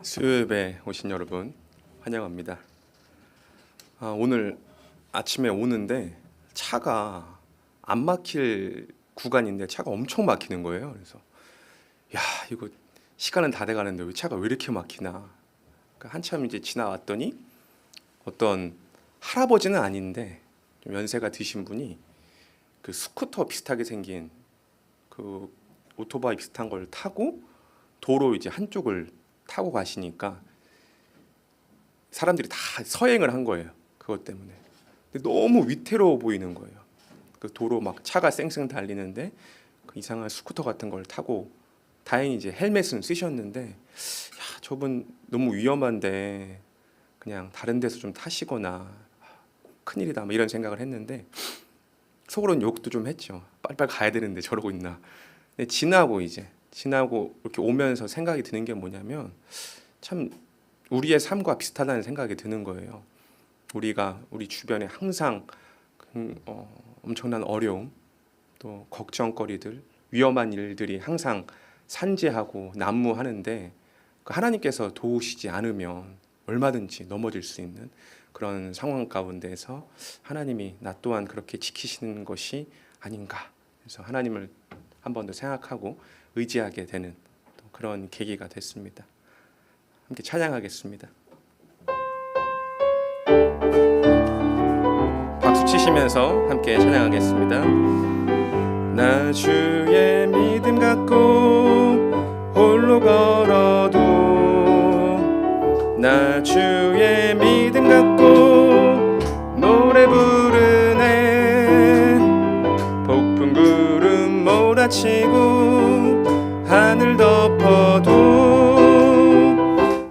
수요예배 오신 여러분 환영합니다. 오늘 아침에 오는데 차가 안 막힐 구간인데 차가 엄청 막히는 거예요. 그래서 야, 이거 시간은 다 돼가는데 왜 차가 왜 이렇게 막히나. 그러니까 한참 이제 지나왔더니 어떤 할아버지는 아닌데 좀 연세가 드신 분이 그 스쿠터 비슷하게 생긴 그 오토바이 비슷한 걸 타고 도로 이제 한쪽을 타고 가시니까 사람들이 다 서행을 한 거예요. 그것 때문에. 근데 너무 위태로워 보이는 거예요. 그 도로 막 차가 쌩쌩 달리는데 그 이상한 스쿠터 같은 걸 타고, 다행히 이제 헬멧은 쓰셨는데, 야, 저분 너무 위험한데 그냥 다른 데서 좀 타시거나 큰일이다 뭐 이런 생각을 했는데, 속으로는 욕도 좀 했죠. 빨리빨리 가야 되는데 저러고 있나. 근데 지나고 이렇게 오면서 생각이 드는 게 뭐냐면, 참 우리의 삶과 비슷하다는 생각이 드는 거예요. 우리가 우리 주변에 항상 엄청난 어려움, 또 걱정거리들, 위험한 일들이 항상 산재하고 난무하는데, 그 하나님께서 도우시지 않으면 얼마든지 넘어질 수 있는 그런 상황 가운데서 하나님이 나 또한 그렇게 지키시는 것이 아닌가. 그래서 하나님을 한 번 더 생각하고 의지하게 되는 그런 계기가 됐습니다. 함께 찬양하겠습니다. 박수 치시면서 함께 찬양하겠습니다. 나 주의 믿음 갖고 홀로 걸어도, 나 주의 믿음 갖고 노래 부르네. 폭풍 구름 몰아치고 하늘 덮어도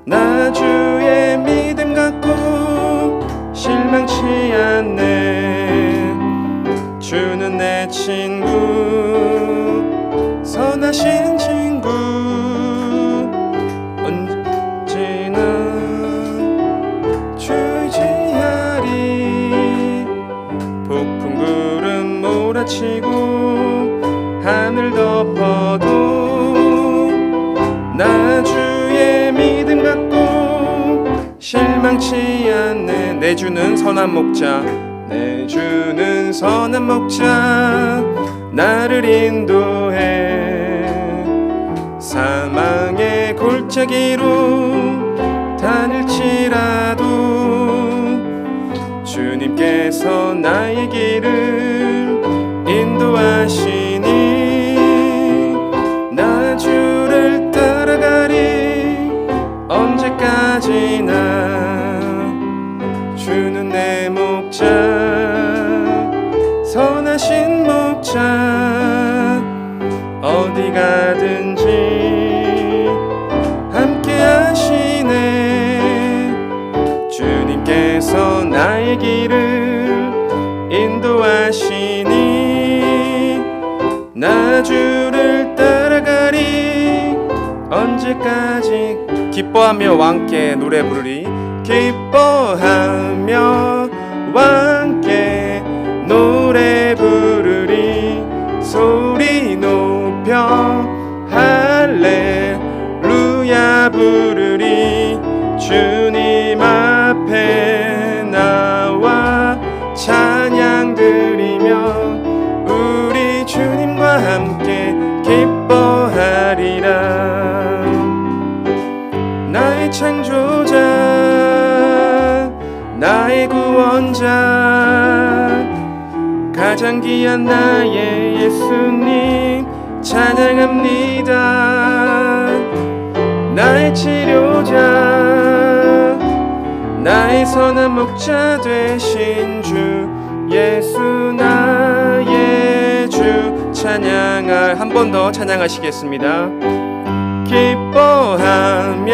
나 주의 믿음 갖고 실망치 않네. 주는 내 친구, 선하신 친구, 언제나 주 의지하리. 폭풍 구름 몰아치고 하늘 덮어도 나 주의 믿음 갖고 실망치 않네. 내 주는 선한 목자, 내 주는 선한 목자, 나를 인도해. 사망의 골짜기로 다닐지라도 주님께서 나의 길을 인도하시니 나 주를 따라가리. 언제까지나 주는 내 목자, 선하신 목자, 어디 가든지 함께 하시네. 주님께서 나의 길을 인도하시니 나 주를 따라가리. 언제까지. 기뻐하며 왕께 노래 부르리. 기뻐하며 왕께 노래 부르리. 소리 높여 할렐루야 부르리. 주님 앞에 나와 찬양 드리며 우리 주님과 함께 기뻐하리라. 나의 창조자, 나의 구원자, 가장 귀한 나의 예수님 찬양합니다. 나의 치료자, 나의 선한 목자 되신 주 예수 나의 주 찬양할. 한 번 더 찬양하시겠습니다. 기뻐하며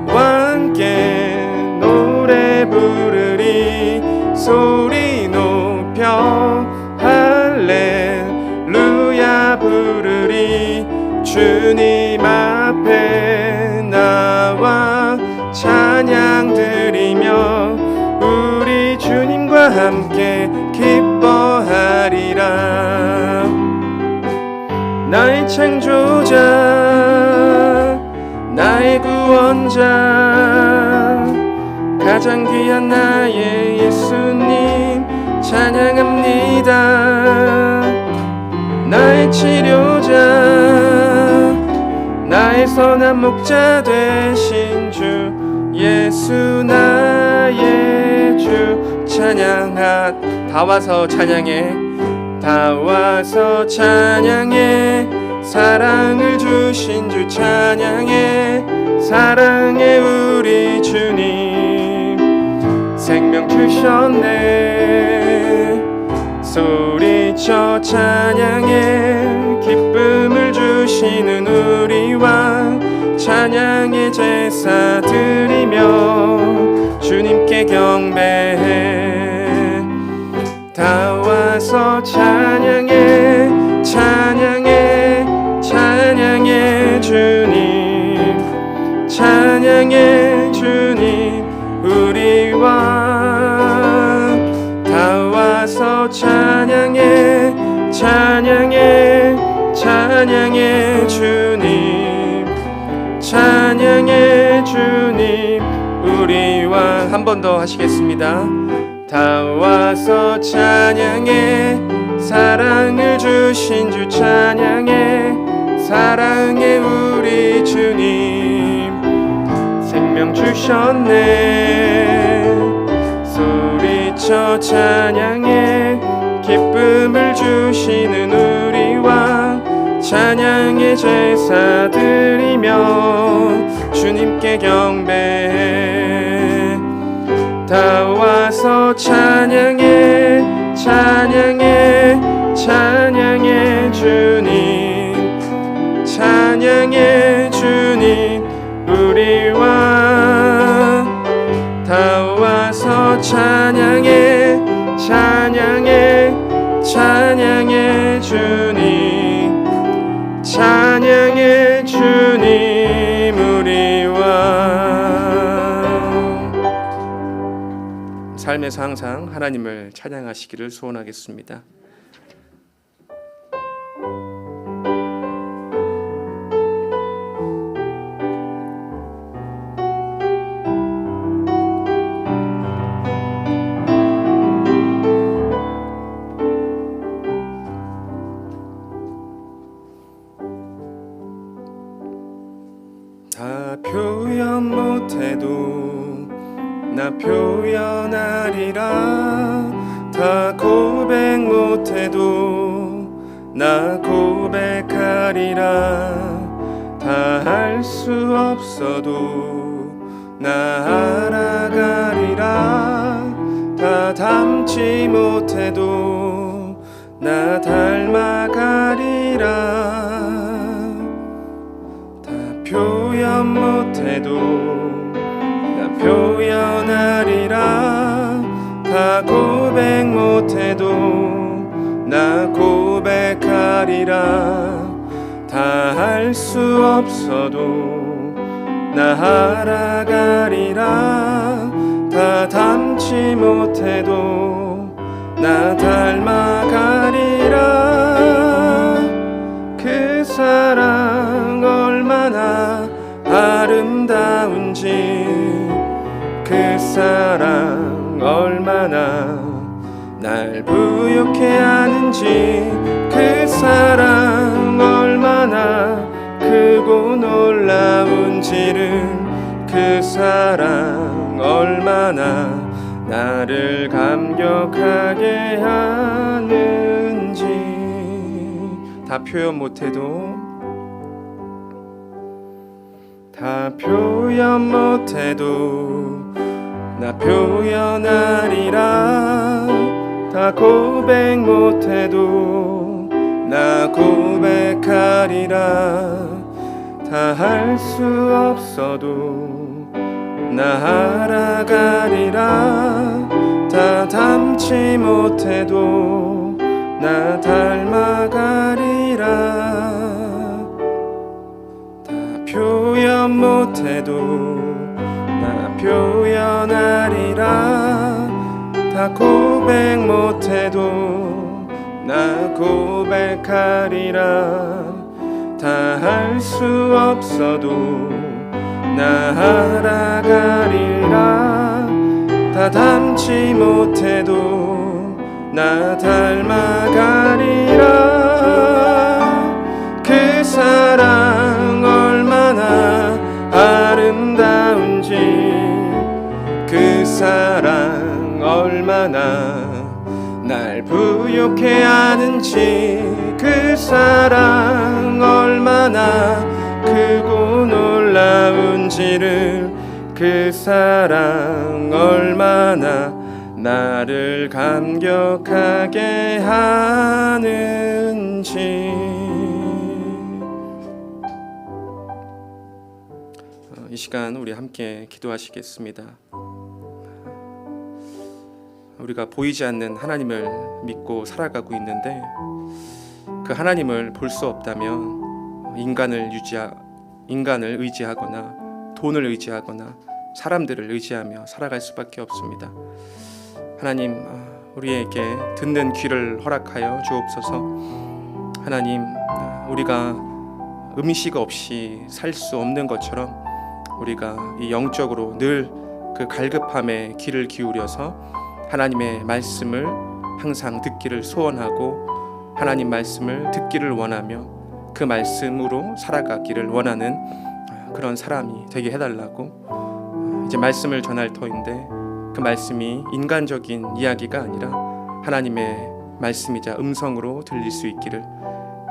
왕께 노래 부르리. 소리 높여 할렐루야 부르리. 주님 앞에 나와 찬양 드리며 우리 주님과 함께 기뻐하리라. 나의 창조자, 나의 구 구원자 가장 귀한 나의 예수님 찬양합니다. 나의 치료자 나의 선한 목자 되신 주 예수 나의 주 다 와서 찬양해 다 와서 찬양해 사랑을 주신 주 찬양해 사랑해 우리 주님 생명 주셨네 소리쳐 찬양해 기쁨을 주시는 우리 왕 찬양의 제사 드리며 주님께 경배해 다 와서 찬양해 찬양해 찬양해 주님 찬양해 주님 우리 왕 다 와서 찬양해 찬양해 찬양해 주님 찬양해 주님 우리 왕 한 번 더 하시겠습니다. 다 와서 찬양해 사랑을 주신 주 찬양해 사랑해 우리 주님 생명 주셨네 소리쳐 찬양해 기쁨을 주시는 우리 왕 찬양의 제사 드리며 주님께 경배해 다 와서 찬양해 찬양해 찬양해 주님 찬양해 주님 우리 왕 다 와서 찬양해 찬양해 찬양해 주님 찬양해 주님 우리 왕 삶에서 항상 하나님을 찬양하시기를 소원하겠습니다. 다 표현 못해도 나 표현하리라 다 고백 못해도 나 고백하리라 다 할 수 없어도 나 알아가리라 다 닮지 못해도 나 닮아가리라 표현 못해도 나 표현하리라 다 고백 못해도 나 고백하리라 다 할 수 없어도 나 알아가리라 다 닮지 못해도 나 닮아가리라 그 사랑 얼마나 아름다운지 그 사랑 얼마나 날 부욕해 하는지 그 사랑 얼마나 크고 놀라운지를 그 사랑 얼마나 나를 감격하게 하는지 다 표현 못해도 다 표현 못해도 나 표현하리라 다 고백 못해도 나 고백하리라 다 할 수 없어도 나 알아가리라 다 닮지 못해도 나 닮아가리라 다 표현 못해도 나 표현하리라 다 고백 못해도 나 고백하리라 다 할 수 없어도 나아가리라. 다 닮지 못해도 나 닮아가리라. 그 사랑 얼마나 아름다운지, 그 사랑 얼마나 날 부욕해 하는지, 그 사랑 얼마나 크고 놀라운지를, 그 사랑 얼마나 나를 감격하게 하는지. 이 시간 우리 함께 기도하시겠습니다. 우리가 보이지 않는 하나님을 믿고 살아가고 있는데, 그 하나님을 볼 수 없다면 인간을 의지하거나 돈을 의지하거나 사람들을 의지하며 살아갈 수밖에 없습니다. 하나님, 우리에게 듣는 귀를 허락하여 주옵소서. 하나님, 우리가 음식 없이 살 수 없는 것처럼 우리가 이 영적으로 늘 그 갈급함에 귀를 기울여서 하나님의 말씀을 항상 듣기를 소원하고, 하나님 말씀을 듣기를 원하며 그 말씀으로 살아가기를 원하는 그런 사람이 되게 해달라고. 이제 말씀을 전할 터인데, 그 말씀이 인간적인 이야기가 아니라 하나님의 말씀이자 음성으로 들릴 수 있기를,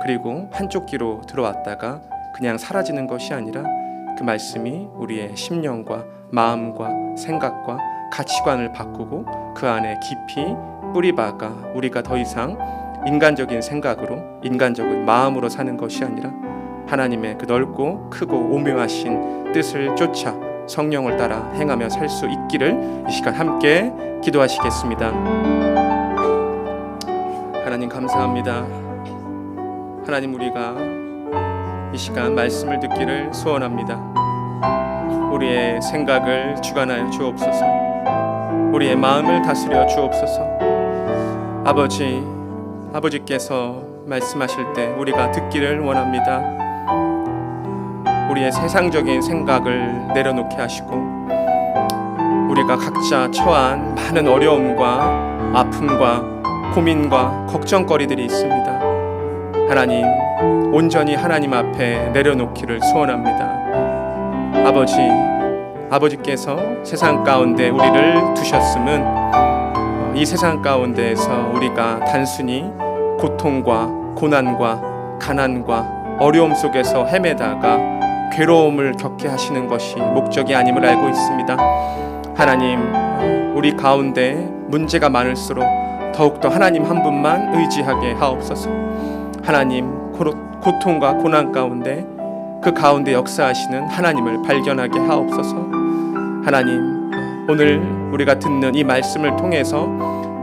그리고 한쪽 귀로 들어왔다가 그냥 사라지는 것이 아니라 그 말씀이 우리의 심령과 마음과 생각과 가치관을 바꾸고 그 안에 깊이 뿌리박아 우리가 더 이상 인간적인 생각으로, 인간적인 마음으로 사는 것이 아니라 하나님의 그 넓고 크고 오묘하신 뜻을 쫓아 성령을 따라 행하며 살 수 있기를 이 시간 함께 기도하시겠습니다. 하나님 감사합니다. 하나님, 우리가 이 시간 말씀을 듣기를 소원합니다. 우리의 생각을 주관하여 주옵소서. 우리의 마음을 다스려 주옵소서. 아버지께서 말씀하실 때 우리가 듣기를 원합니다. 우리의 세상적인 생각을 내려놓게 하시고, 우리가 각자 처한 많은 어려움과 아픔과 고민과 걱정거리들이 있습니다. 하나님, 온전히 하나님 앞에 내려놓기를 소원합니다. 아버지께서 세상 가운데 우리를 두셨음은 이 세상 가운데에서 우리가 단순히 고통과 고난과 가난과 어려움 속에서 헤매다가 괴로움을 겪게 하시는 것이 목적이 아님을 알고 있습니다. 하나님, 우리 가운데 문제가 많을수록 더욱더 하나님 한 분만 의지하게 하옵소서. 하나님, 고통과 고난 가운데 그 가운데 역사하시는 하나님을 발견하게 하옵소서. 하나님, 오늘 우리가 듣는 이 말씀을 통해서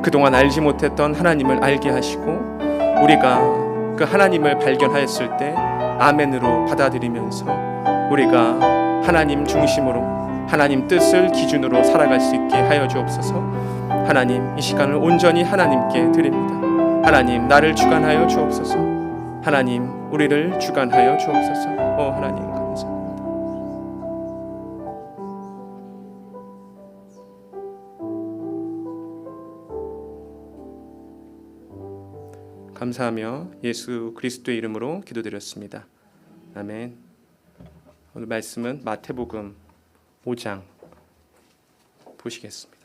그동안 알지 못했던 하나님을 알게 하시고, 우리가 그 하나님을 발견하였을 때 아멘으로 받아들이면서 우리가 하나님 중심으로 하나님 뜻을 기준으로 살아갈 수 있게 하여 주옵소서. 하나님, 이 시간을 온전히 하나님께 드립니다. 하나님, 나를 주관하여 주옵소서. 하나님, 우리를 주관하여 주옵소서. 하나님 감사합니다. 감사하며 예수 그리스도의 이름으로 기도드렸습니다. 아멘. 오늘 말씀은 마태복음 5장 보시겠습니다.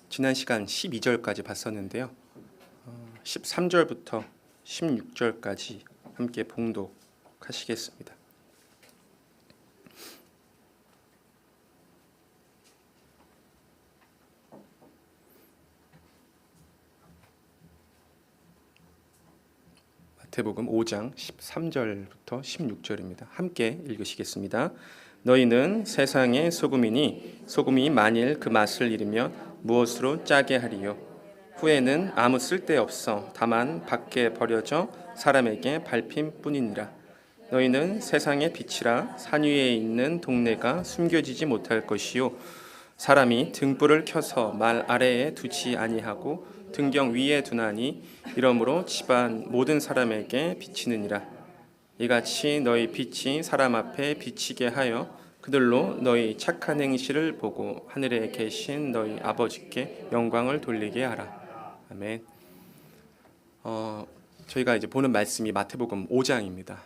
지난 시간 12절까지 봤었는데요. 13절부터 16절까지 함께 봉독하시겠습니다. 마태복음 5장 13절부터 16절입니다. 함께 읽으시겠습니다. 너희는 세상의 소금이니 소금이 만일 그 맛을 잃으면 무엇으로 짜게 하리요? 후에는 아무 쓸데없어 다만 밖에 버려져 사람에게 밟힘 뿐이니라. 너희는 세상의 빛이라. 산 위에 있는 동네가 숨겨지지 못할 것이요 사람이 등불을 켜서 말 아래에 두지 아니하고 등경 위에 두나니 이러므로 집안 모든 사람에게 비치느니라. 이같이 너희 빛이 사람 앞에 비치게 하여 그들로 너희 착한 행실을 보고 하늘에 계신 너희 아버지께 영광을 돌리게 하라. 아멘. 저희가 이제 보는 말씀이 마태복음 5장입니다.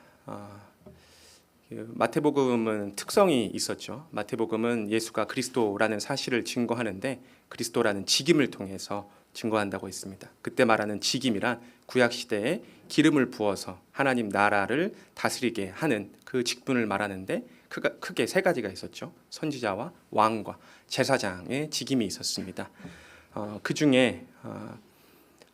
마태복음은 특성이 있었죠. 마태복음은 예수가 그리스도라는 사실을 증거하는데 그리스도라는 직임을 통해서 증거한다고 했습니다. 그때 말하는 직임이란 구약 시대에 기름을 부어서 하나님 나라를 다스리게 하는 그 직분을 말하는데 크게 세 가지가 있었죠. 선지자와 왕과 제사장의 직임이 있었습니다. 그 중에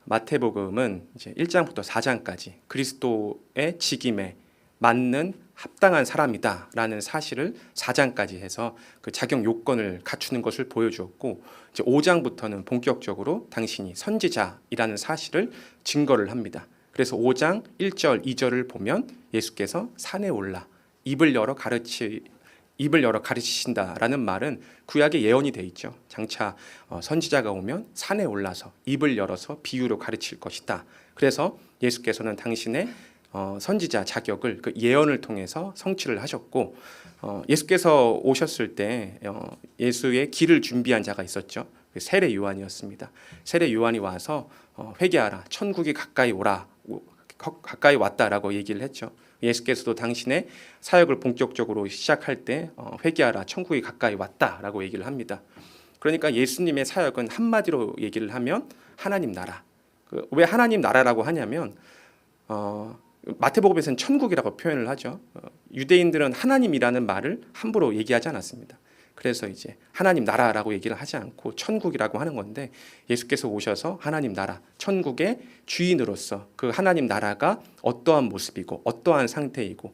마태복음은 이제 1장부터 4장까지 그리스도의 직임에 맞는 합당한 사람이다라는 사실을 4장까지 해서 그 자격 요건을 갖추는 것을 보여주었고, 이제 5장부터는 본격적으로 당신이 선지자이라는 사실을 증거를 합니다. 그래서 5장 1절 2절을 보면 예수께서 산에 올라 입을 열어 가르치신다라는 말은 구약에 예언이 돼 있죠. 장차 선지자가 오면 산에 올라서 입을 열어서 비유로 가르칠 것이다. 그래서 예수께서는 당신의 선지자 자격을 그 예언을 통해서 성취를 하셨고, 예수께서 오셨을 때 예수의 길을 준비한 자가 있었죠. 세례 요한이었습니다. 세례 요한이 와서 회개하라, 천국이 가까이 왔다라고 얘기를 했죠. 예수께서도 당신의 사역을 본격적으로 시작할 때 회개하라, 천국이 가까이 왔다라고 얘기를 합니다. 그러니까 예수님의 사역은 한마디로 얘기를 하면 하나님 나라. 왜 하나님 나라라고 하냐면 마태복음에서는 천국이라고 표현을 하죠. 유대인들은 하나님이라는 말을 함부로 얘기하지 않았습니다. 그래서 이제 하나님 나라라고 얘기를 하지 않고 천국이라고 하는 건데, 예수께서 오셔서 하나님 나라, 천국의 주인으로서 그 하나님 나라가 어떠한 모습이고 어떠한 상태이고,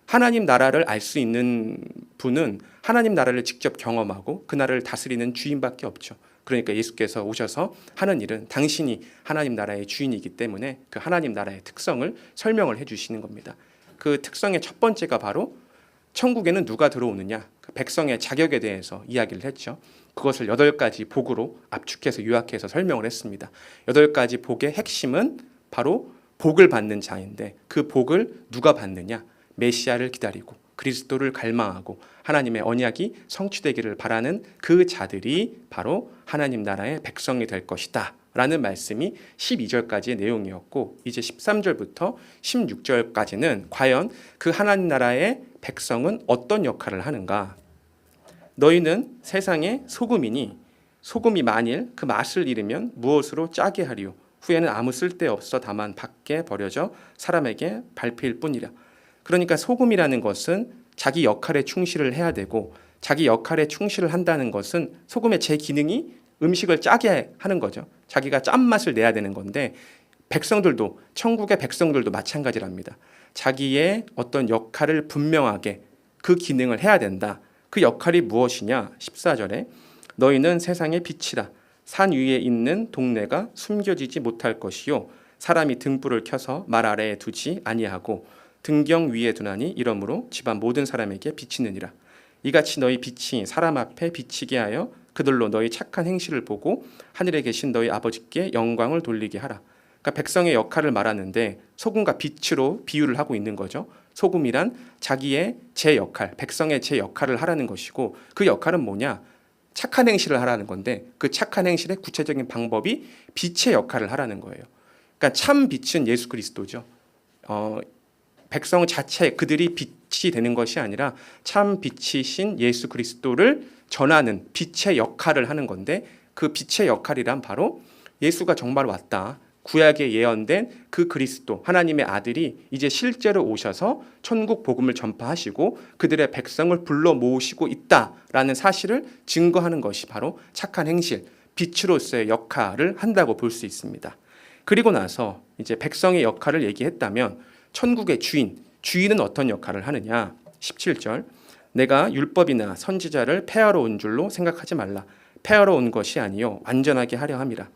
하나님 나라를 알 수 있는 분은 하나님 나라를 직접 경험하고 그 나라를 다스리는 주인밖에 없죠. 그러니까 예수께서 오셔서 하는 일은 당신이 하나님 나라의 주인이기 때문에 그 하나님 나라의 특성을 설명을 해주시는 겁니다. 그 특성의 첫 번째가 바로 천국에는 누가 들어오느냐, 그 백성의 자격에 대해서 이야기를 했죠. 그것을 8가지 복으로 압축해서 요약해서 설명을 했습니다. 8가지 복의 핵심은 바로 복을 받는 자인데, 그 복을 누가 받느냐, 메시아를 기다리고 그리스도를 갈망하고 하나님의 언약이 성취되기를 바라는 그 자들이 바로 하나님 나라의 백성이 될 것이다 라는 말씀이 12절까지의 내용이었고, 이제 13절부터 16절까지는 과연 그 하나님 나라의 백성은 어떤 역할을 하는가. 너희는 세상의 소금이니 소금이 만일 그 맛을 잃으면 무엇으로 짜게 하리요. 후에는 아무 쓸데없어 다만 밖에 버려져 사람에게 밟힐 뿐이라. 그러니까 소금이라는 것은 자기 역할에 충실을 해야 되고, 자기 역할에 충실을 한다는 것은 소금의 제 기능이 음식을 짜게 하는 거죠. 자기가 짠맛을 내야 되는 건데, 백성들도, 천국의 백성들도 마찬가지랍니다. 자기의 어떤 역할을 분명하게 그 기능을 해야 된다. 그 역할이 무엇이냐? 14절에 너희는 세상의 빛이라. 산 위에 있는 동네가 숨겨지지 못할 것이요, 사람이 등불을 켜서 말 아래에 두지 아니하고 등경 위에 두나니 이러므로 집안 모든 사람에게 비치느니라. 이같이 너희 빛이 사람 앞에 비치게 하여 그들로 너희 착한 행실을 보고 하늘에 계신 너희 아버지께 영광을 돌리게 하라. 그러니까 백성의 역할을 말하는데 소금과 빛으로 비유를 하고 있는 거죠. 소금이란 자기의 제 역할, 백성의 제 역할을 하라는 것이고, 그 역할은 뭐냐? 착한 행실을 하라는 건데, 그 착한 행실의 구체적인 방법이 빛의 역할을 하라는 거예요. 그러니까 참 빛은 예수 그리스도죠. 백성 자체, 그들이 빛이 되는 것이 아니라 참 빛이신 예수 그리스도를 전하는 빛의 역할을 하는 건데, 그 빛의 역할이란 바로 예수가 정말 왔다, 구약에 예언된 그 그리스도, 하나님의 아들이 이제 실제로 오셔서 천국 복음을 전파하시고 그들의 백성을 불러 모으시고 있다라는 사실을 증거하는 것이 바로 착한 행실, 빛으로서의 역할을 한다고 볼 수 있습니다. 그리고 나서 이제 백성의 역할을 얘기했다면 천국의 주인은 어떤 역할을 하느냐? 17절, 내가 율법이나 선지자를 폐하러 온 줄로 생각하지 말라. 폐하러 온 것이 아니요 완전하게 하려 함이라.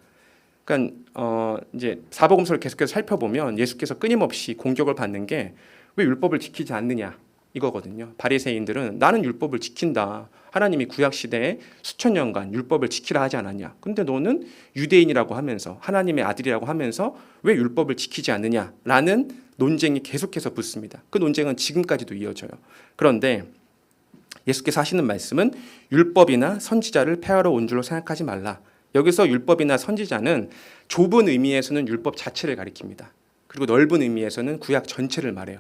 그러니까 이제 사복음서를 계속해서 살펴보면 예수께서 끊임없이 공격을 받는 게 왜 율법을 지키지 않느냐, 이거거든요. 바리새인들은 나는 율법을 지킨다. 하나님이 구약 시대에 수천 년간 율법을 지키라 하지 않았냐. 근데 너는 유대인이라고 하면서 하나님의 아들이라고 하면서 왜 율법을 지키지 않느냐라는 논쟁이 계속해서 붙습니다. 그 논쟁은 지금까지도 이어져요. 그런데 예수께서 하시는 말씀은 율법이나 선지자를 폐하러 온 줄로 생각하지 말라. 여기서 율법이나 선지자는 좁은 의미에서는 율법 자체를 가리킵니다. 그리고 넓은 의미에서는 구약 전체를 말해요.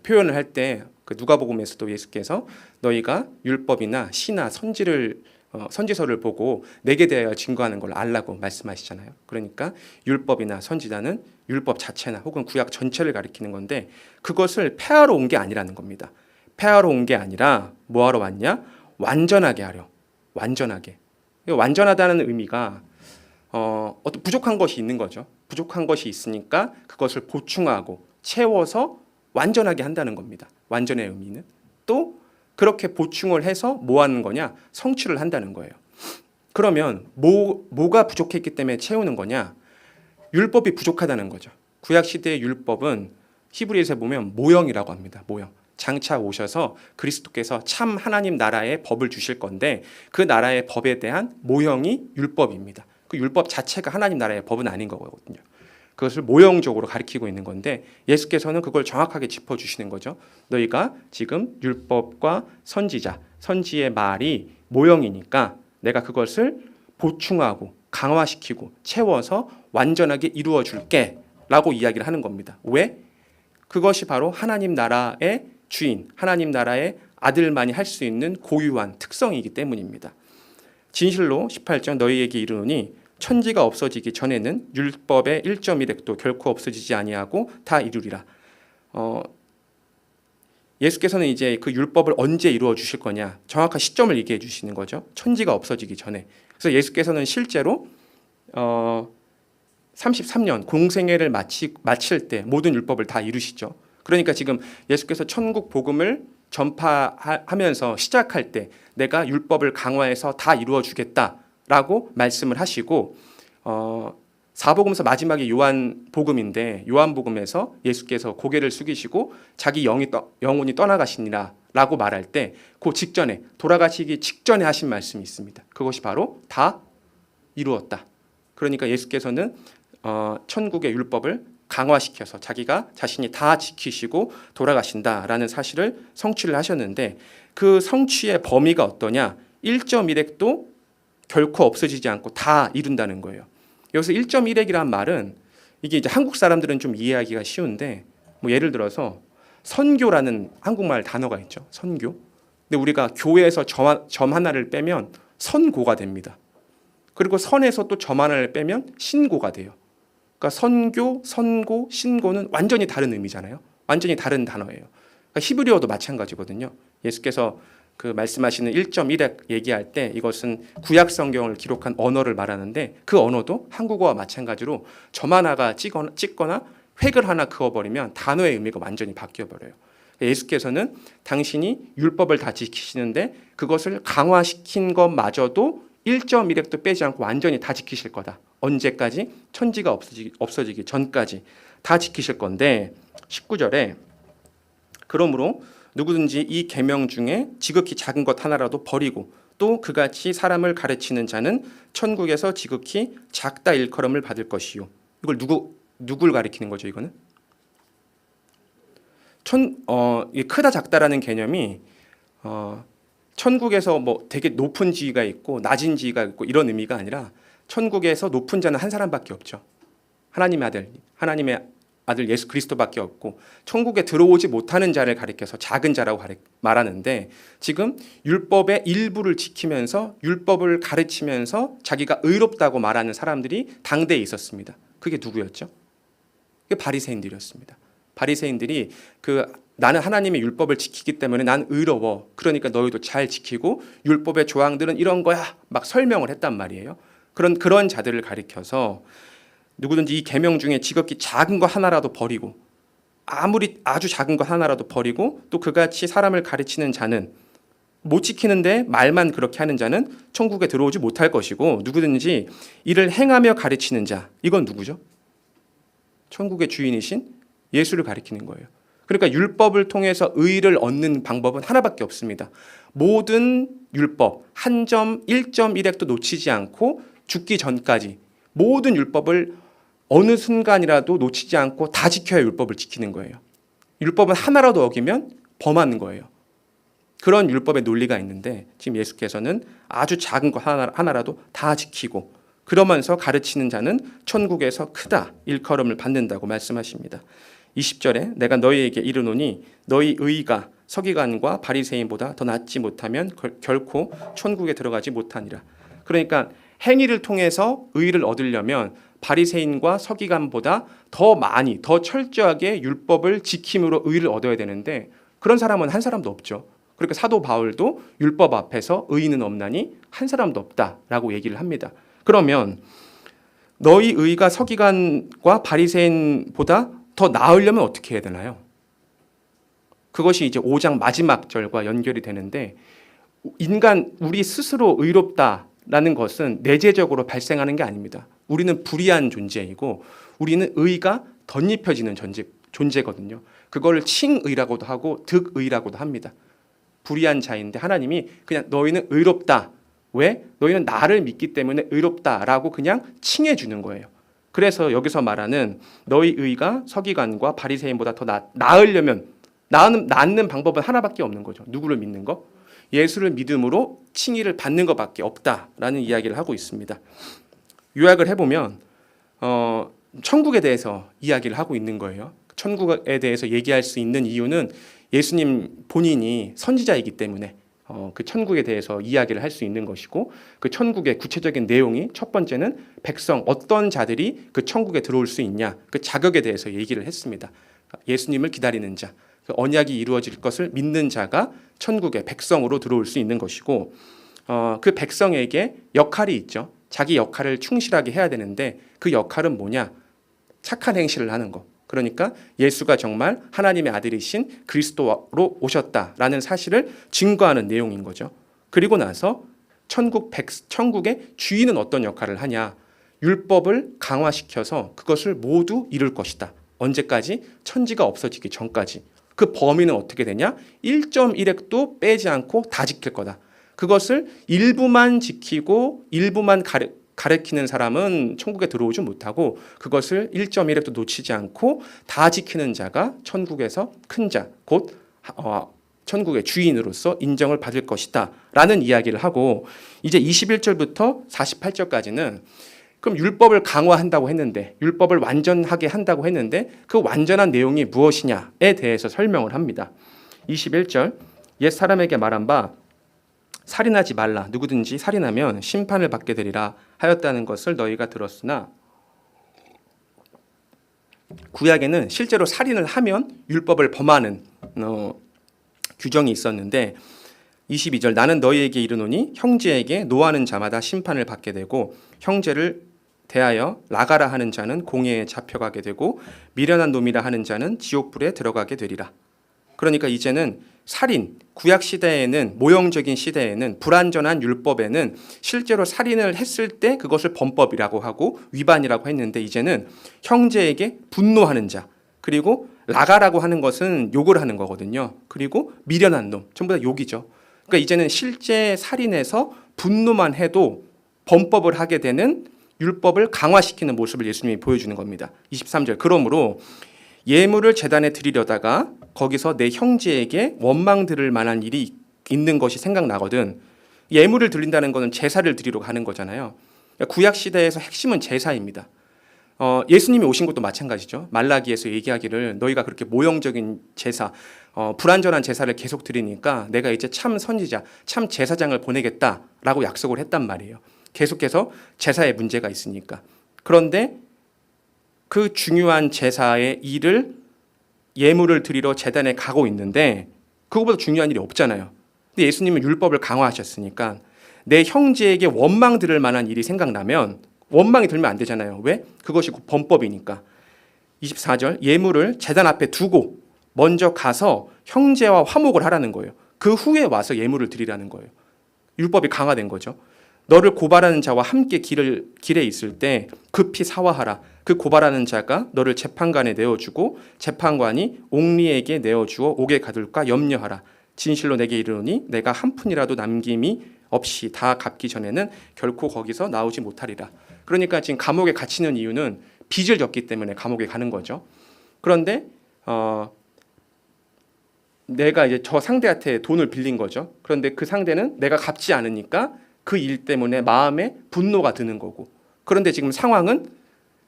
표현을 할 때 그 누가복음에서도 예수께서 너희가 율법이나 시나 선지서를 보고 내게 대하여 증거하는 걸 알라고 말씀하시잖아요. 그러니까 율법이나 선지자는 율법 자체나 혹은 구약 전체를 가리키는 건데 그것을 폐하러 온 게 아니라는 겁니다. 폐하러 온 게 아니라 뭐하러 왔냐? 완전하게 하려. 완전하게. 완전하다는 의미가 어떤 부족한 것이 있는 거죠. 부족한 것이 있으니까 그것을 보충하고 채워서 완전하게 한다는 겁니다. 완전의 의미는. 또 그렇게 보충을 해서 뭐 하는 거냐? 성취를 한다는 거예요. 그러면 뭐가 부족했기 때문에 채우는 거냐? 율법이 부족하다는 거죠. 구약 시대의 율법은 히브리서에 보면 모형이라고 합니다. 모형. 장차 오셔서 그리스도께서 참 하나님 나라의 법을 주실 건데 그 나라의 법에 대한 모형이 율법입니다. 그 율법 자체가 하나님 나라의 법은 아닌 거거든요. 그것을 모형적으로 가리키고 있는 건데 예수께서는 그걸 정확하게 짚어주시는 거죠. 너희가 지금 율법과 선지의 말이 모형이니까 내가 그것을 보충하고 강화시키고 채워서 완전하게 이루어 줄게 라고 이야기를 하는 겁니다. 왜? 그것이 바로 하나님 나라의 주인, 하나님 나라의 아들만이 할 수 있는 고유한 특성이기 때문입니다. 진실로 18절 너희에게 이르노니 천지가 없어지기 전에는 율법의 1.1획도 결코 없어지지 아니하고 다 이루리라. 예수께서는 이제 그 율법을 언제 이루어 주실 거냐 정확한 시점을 얘기해 주시는 거죠. 천지가 없어지기 전에. 그래서 예수께서는 실제로 33년 공생애를 마칠 때 모든 율법을 다 이루시죠. 그러니까 지금 예수께서 천국 복음을 전파하면서 시작할 때 내가 율법을 강화해서 다 이루어 주겠다라고 말씀을 하시고 사복음서 마지막에 요한복음인데 요한복음에서 예수께서 고개를 숙이시고 자기 영혼이 떠나가시니라 라고 말할 때 그 직전에 돌아가시기 직전에 하신 말씀이 있습니다. 그것이 바로 다 이루었다. 그러니까 예수께서는 천국의 율법을 강화시켜서 자기가 자신이 다 지키시고 돌아가신다라는 사실을 성취를 하셨는데 그 성취의 범위가 어떠냐? 1.1획도 결코 없어지지 않고 다 이룬다는 거예요. 여기서 1.1획이란 말은 이게 이제 한국 사람들은 좀 이해하기가 쉬운데 뭐 예를 들어서 선교라는 한국말 단어가 있죠. 선교. 근데 우리가 교회에서 점 하나를 빼면 선고가 됩니다. 그리고 선에서 또 점 하나를 빼면 신고가 돼요. 그러니까 선교, 선고, 신고는 완전히 다른 의미잖아요. 완전히 다른 단어예요. 그러니까 히브리어도 마찬가지거든요. 예수께서 그 말씀하시는 1.1획 얘기할 때 이것은 구약 성경을 기록한 언어를 말하는데 그 언어도 한국어와 마찬가지로 점 하나가 찍거나 획을 하나 그어버리면 단어의 의미가 완전히 바뀌어버려요. 예수께서는 당신이 율법을 다 지키시는데 그것을 강화시킨 것마저도 1.1획도 빼지 않고 완전히 다 지키실 거다. 언제까지? 천지가 없어지기 전까지 다 지키실 건데 19절에 그러므로 누구든지 이 계명 중에 지극히 작은 것 하나라도 버리고 또 그같이 사람을 가르치는 자는 천국에서 지극히 작다 일컬음을 받을 것이요. 이걸 누굴 가리키는 거죠? 이거는 크다 작다라는 개념이 천국에서 뭐 되게 높은 지위가 있고 낮은 지위가 있고 이런 의미가 아니라 천국에서 높은 자는 한 사람밖에 없죠. 하나님의 아들 예수 그리스도밖에 없고 천국에 들어오지 못하는 자를 가리켜서 작은 자라고 말하는데 지금 율법의 일부를 지키면서 율법을 가르치면서 자기가 의롭다고 말하는 사람들이 당대에 있었습니다. 그게 누구였죠? 그게 바리새인들이었습니다. 바리새인들이 나는 하나님의 율법을 지키기 때문에 난 의로워. 그러니까 너희도 잘 지키고 율법의 조항들은 이런 거야. 막 설명을 했단 말이에요. 그런 자들을 가리켜서 누구든지 이 계명 중에 지극히 작은 거 하나라도 버리고 아주 작은 거 하나라도 버리고 또 그같이 사람을 가르치는 자는 못 지키는데 말만 그렇게 하는 자는 천국에 들어오지 못할 것이고 누구든지 이를 행하며 가르치는 자 이건 누구죠? 천국의 주인이신 예수를 가리키는 거예요. 그러니까 율법을 통해서 의를 얻는 방법은 하나밖에 없습니다. 모든 율법 한 점, 1.1획도 놓치지 않고 죽기 전까지 모든 율법을 어느 순간이라도 놓치지 않고 다 지켜야 율법을 지키는 거예요. 율법은 하나라도 어기면 범하는 거예요. 그런 율법의 논리가 있는데 지금 예수께서는 아주 작은 것 하나라도 다 지키고 그러면서 가르치는 자는 천국에서 크다 일컬음을 받는다고 말씀하십니다. 20절에 내가 너희에게 이르노니 너희 의가 서기관과 바리새인보다 더 낫지 못하면 결코 천국에 들어가지 못하니라. 그러니까 행위를 통해서 의를 얻으려면 바리새인과 서기관보다 더 많이 더 철저하게 율법을 지킴으로 의를 얻어야 되는데 그런 사람은 한 사람도 없죠. 그러니까 사도 바울도 율법 앞에서 의인은 없나니 한 사람도 없다라고 얘기를 합니다. 그러면 너희 의가 서기관과 바리새인보다 더 나으려면 어떻게 해야 되나요? 그것이 이제 5장 마지막 절과 연결이 되는데 인간 우리 스스로 의롭다라는 것은 내재적으로 발생하는 게 아닙니다. 우리는 불의한 존재이고 우리는 의가 덧입혀지는 존재거든요. 그걸 칭의라고도 하고 득의라고도 합니다. 불의한 자인데 하나님이 그냥 너희는 의롭다. 왜? 너희는 나를 믿기 때문에 의롭다라고 그냥 칭해 주는 거예요. 그래서 여기서 말하는 너희 의가 서기관과 바리새인보다 더 나으려면 낫는 방법은 하나밖에 없는 거죠. 누구를 믿는 거? 예수를 믿음으로 칭의를 받는 것밖에 없다라는 이야기를 하고 있습니다. 요약을 해보면 천국에 대해서 이야기를 하고 있는 거예요. 천국에 대해서 얘기할 수 있는 이유는 예수님 본인이 선지자이기 때문에 그 천국에 대해서 이야기를 할 수 있는 것이고 그 천국의 구체적인 내용이 첫 번째는 백성 어떤 자들이 그 천국에 들어올 수 있냐 그 자격에 대해서 얘기를 했습니다. 예수님을 기다리는 자, 그 언약이 이루어질 것을 믿는 자가 천국의 백성으로 들어올 수 있는 것이고 그 백성에게 역할이 있죠. 자기 역할을 충실하게 해야 되는데 그 역할은 뭐냐? 착한 행실을 하는 거. 그러니까 예수가 정말 하나님의 아들이신 그리스도로 오셨다라는 사실을 증거하는 내용인 거죠. 그리고 나서 천국의 주인은 어떤 역할을 하냐? 율법을 강화시켜서 그것을 모두 이룰 것이다. 언제까지? 천지가 없어지기 전까지. 그 범위는 어떻게 되냐? 1.1획도 빼지 않고 다 지킬 거다. 그것을 일부만 지키고 일부만 가르치는 사람은 천국에 들어오지 못하고 그것을 1.1획도 놓치지 않고 다 지키는 자가 천국에서 큰 자, 곧 천국의 주인으로서 인정을 받을 것이다 라는 이야기를 하고 이제 21절부터 48절까지는 그럼 율법을 강화한다고 했는데 율법을 완전하게 한다고 했는데 그 완전한 내용이 무엇이냐에 대해서 설명을 합니다. 21절 옛 사람에게 말한 바 살인하지 말라. 누구든지 살인하면 심판을 받게 되리라 하였다는 것을 너희가 들었으나 구약에는 실제로 살인을 하면 율법을 범하는 규정이 있었는데 22절 나는 너희에게 이르노니 형제에게 노하는 자마다 심판을 받게 되고 형제를 대하여 나가라 하는 자는 공회에 잡혀가게 되고 미련한 놈이라 하는 자는 지옥불에 들어가게 되리라. 그러니까 이제는 살인, 구약 시대에는 모형적인 시대에는 불완전한 율법에는 실제로 살인을 했을 때 그것을 범법이라고 하고 위반이라고 했는데 이제는 형제에게 분노하는 자 그리고 나가라고 하는 것은 욕을 하는 거거든요. 그리고 미련한 놈 전부 다 욕이죠. 그러니까 이제는 실제 살인해서 분노만 해도 범법을 하게 되는 율법을 강화시키는 모습을 예수님이 보여주는 겁니다. 23절 그러므로 예물을 제단에 드리려다가 거기서 내 형제에게 원망 들을 만한 일이 있는 것이 생각나거든. 예물을 드린다는 것은 제사를 드리러 가는 거잖아요. 구약 시대에서 핵심은 제사입니다. 예수님이 오신 것도 마찬가지죠. 말라기에서 얘기하기를 너희가 그렇게 모형적인 제사, 불완전한 제사를 계속 드리니까 내가 이제 참 선지자, 참 제사장을 보내겠다라고 약속을 했단 말이에요. 계속해서 제사에 문제가 있으니까. 그런데 그 중요한 제사의 일을 예물을 드리러 제단에 가고 있는데 그거보다 중요한 일이 없잖아요. 근데 예수님은 율법을 강화하셨으니까 내 형제에게 원망 들을 만한 일이 생각나면 원망이 들면 안 되잖아요. 왜? 그것이 범법이니까. 24절 예물을 제단 앞에 두고 먼저 가서 형제와 화목을 하라는 거예요. 그 후에 와서 예물을 드리라는 거예요. 율법이 강화된 거죠. 너를 고발하는 자와 함께 길에 있을 때 급히 사화하라. 그 고발하는 자가 너를 재판관에 내어주고 재판관이 옥리에게 내어주어 옥에 가둘까 염려하라. 진실로 내게 이르노니 내가 한 푼이라도 남김이 없이 다 갚기 전에는 결코 거기서 나오지 못하리라. 그러니까 지금 감옥에 갇히는 이유는 빚을 졌기 때문에 감옥에 가는 거죠. 그런데 내가 이제 저 상대한테 돈을 빌린 거죠. 그런데 그 상대는 내가 갚지 않으니까 그 일 때문에 마음에 분노가 드는 거고. 그런데 지금 상황은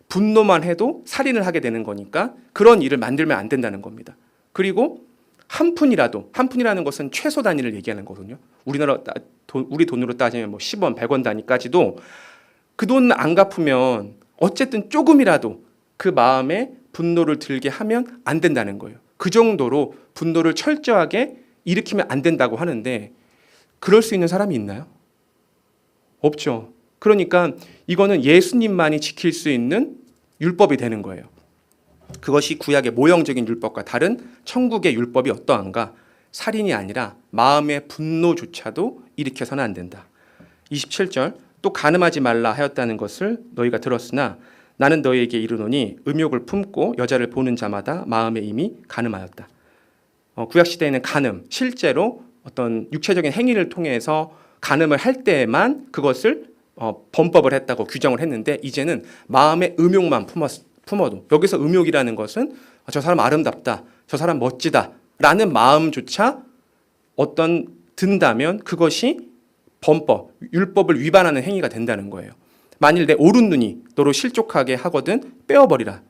분노만 해도 살인을 하게 되는 거니까 그런 일을 만들면 안 된다는 겁니다. 그리고 한 푼이라는 것은 최소 단위를 얘기하는 거거든요. 우리 돈으로 따지면 뭐 10원, 100원 단위까지도 그 돈 안 갚으면 어쨌든 조금이라도 그 마음에 분노를 들게 하면 안 된다는 거예요. 그 정도로 분노를 철저하게 일으키면 안 된다고 하는데 그럴 수 있는 사람이 있나요? 없죠. 그러니까 이거는 예수님만이 지킬 수 있는 율법이 되는 거예요. 그것이 구약의 모형적인 율법과 다른 천국의 율법이 어떠한가? 살인이 아니라 마음의 분노조차도 일으켜서는 안 된다. 27절 또 간음하지 말라 하였다는 것을 너희가 들었으나 나는 너희에게 이르노니 음욕을 품고 여자를 보는 자마다 마음에 이미 간음하였다. 구약 시대에는 간음, 실제로 어떤 육체적인 행위를 통해서 간음을 할 때만 그것을 범법을 했다고 규정을 했는데 이제는 마음의 음욕만 품어도 여기서 음욕이라는 것은 저 사람 아름답다, 저 사람 멋지다 라는 마음조차 든다면 그것이 범법, 율법을 위반하는 행위가 된다는 거예요. 만일 내 오른 눈이 너로 실족하게 하거든 빼어버리라.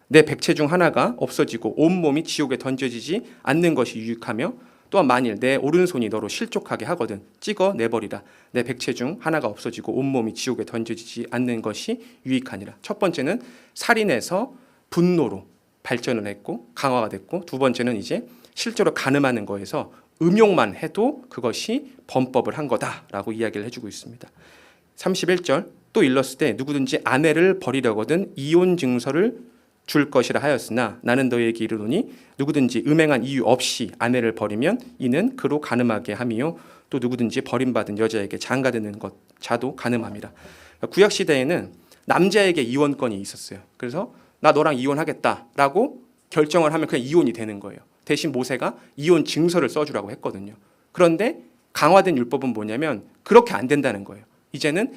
내 백체 중 하나가 없어지고 온몸이 지옥에 던져지지 않는 것이 유익하며 또한 만일 내 오른손이 너로 실족하게 하거든 찍어 내버리라. 내 백체 중 하나가 없어지고 온몸이 지옥에 던져지지 않는 것이 유익하니라. 첫 번째는 살인해서 분노로 발전을 했고 강화가 됐고, 두 번째는 이제 실제로 간음하는 거에서 음욕만 해도 그것이 범법을 한 거다라고 이야기를 해주고 있습니다. 31절 또 일렀을 때 누구든지 아내를 버리려거든 이혼 증서를 줄 것이라 하였으나 나는 너희에게 이르노니 누구든지 음행한 이유 없이 아내를 버리면 이는 그로 간음하게 함이요 또 누구든지 버림받은 여자에게 장가드는 것 자도 간음함이라. 구약 시대에는 남자에게 이혼권이 있었어요. 그래서 나 너랑 이혼하겠다라고 결정을 하면 그냥 이혼이 되는 거예요. 대신 모세가 이혼 증서를 써주라고 했거든요. 그런데 강화된 율법은 뭐냐면 그렇게 안 된다는 거예요. 이제는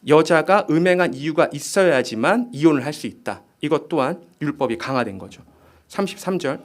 여자가 음행한 이유가 있어야지만 이혼을 할 수 있다. 이것 또한 율법이 강화된 거죠. 33절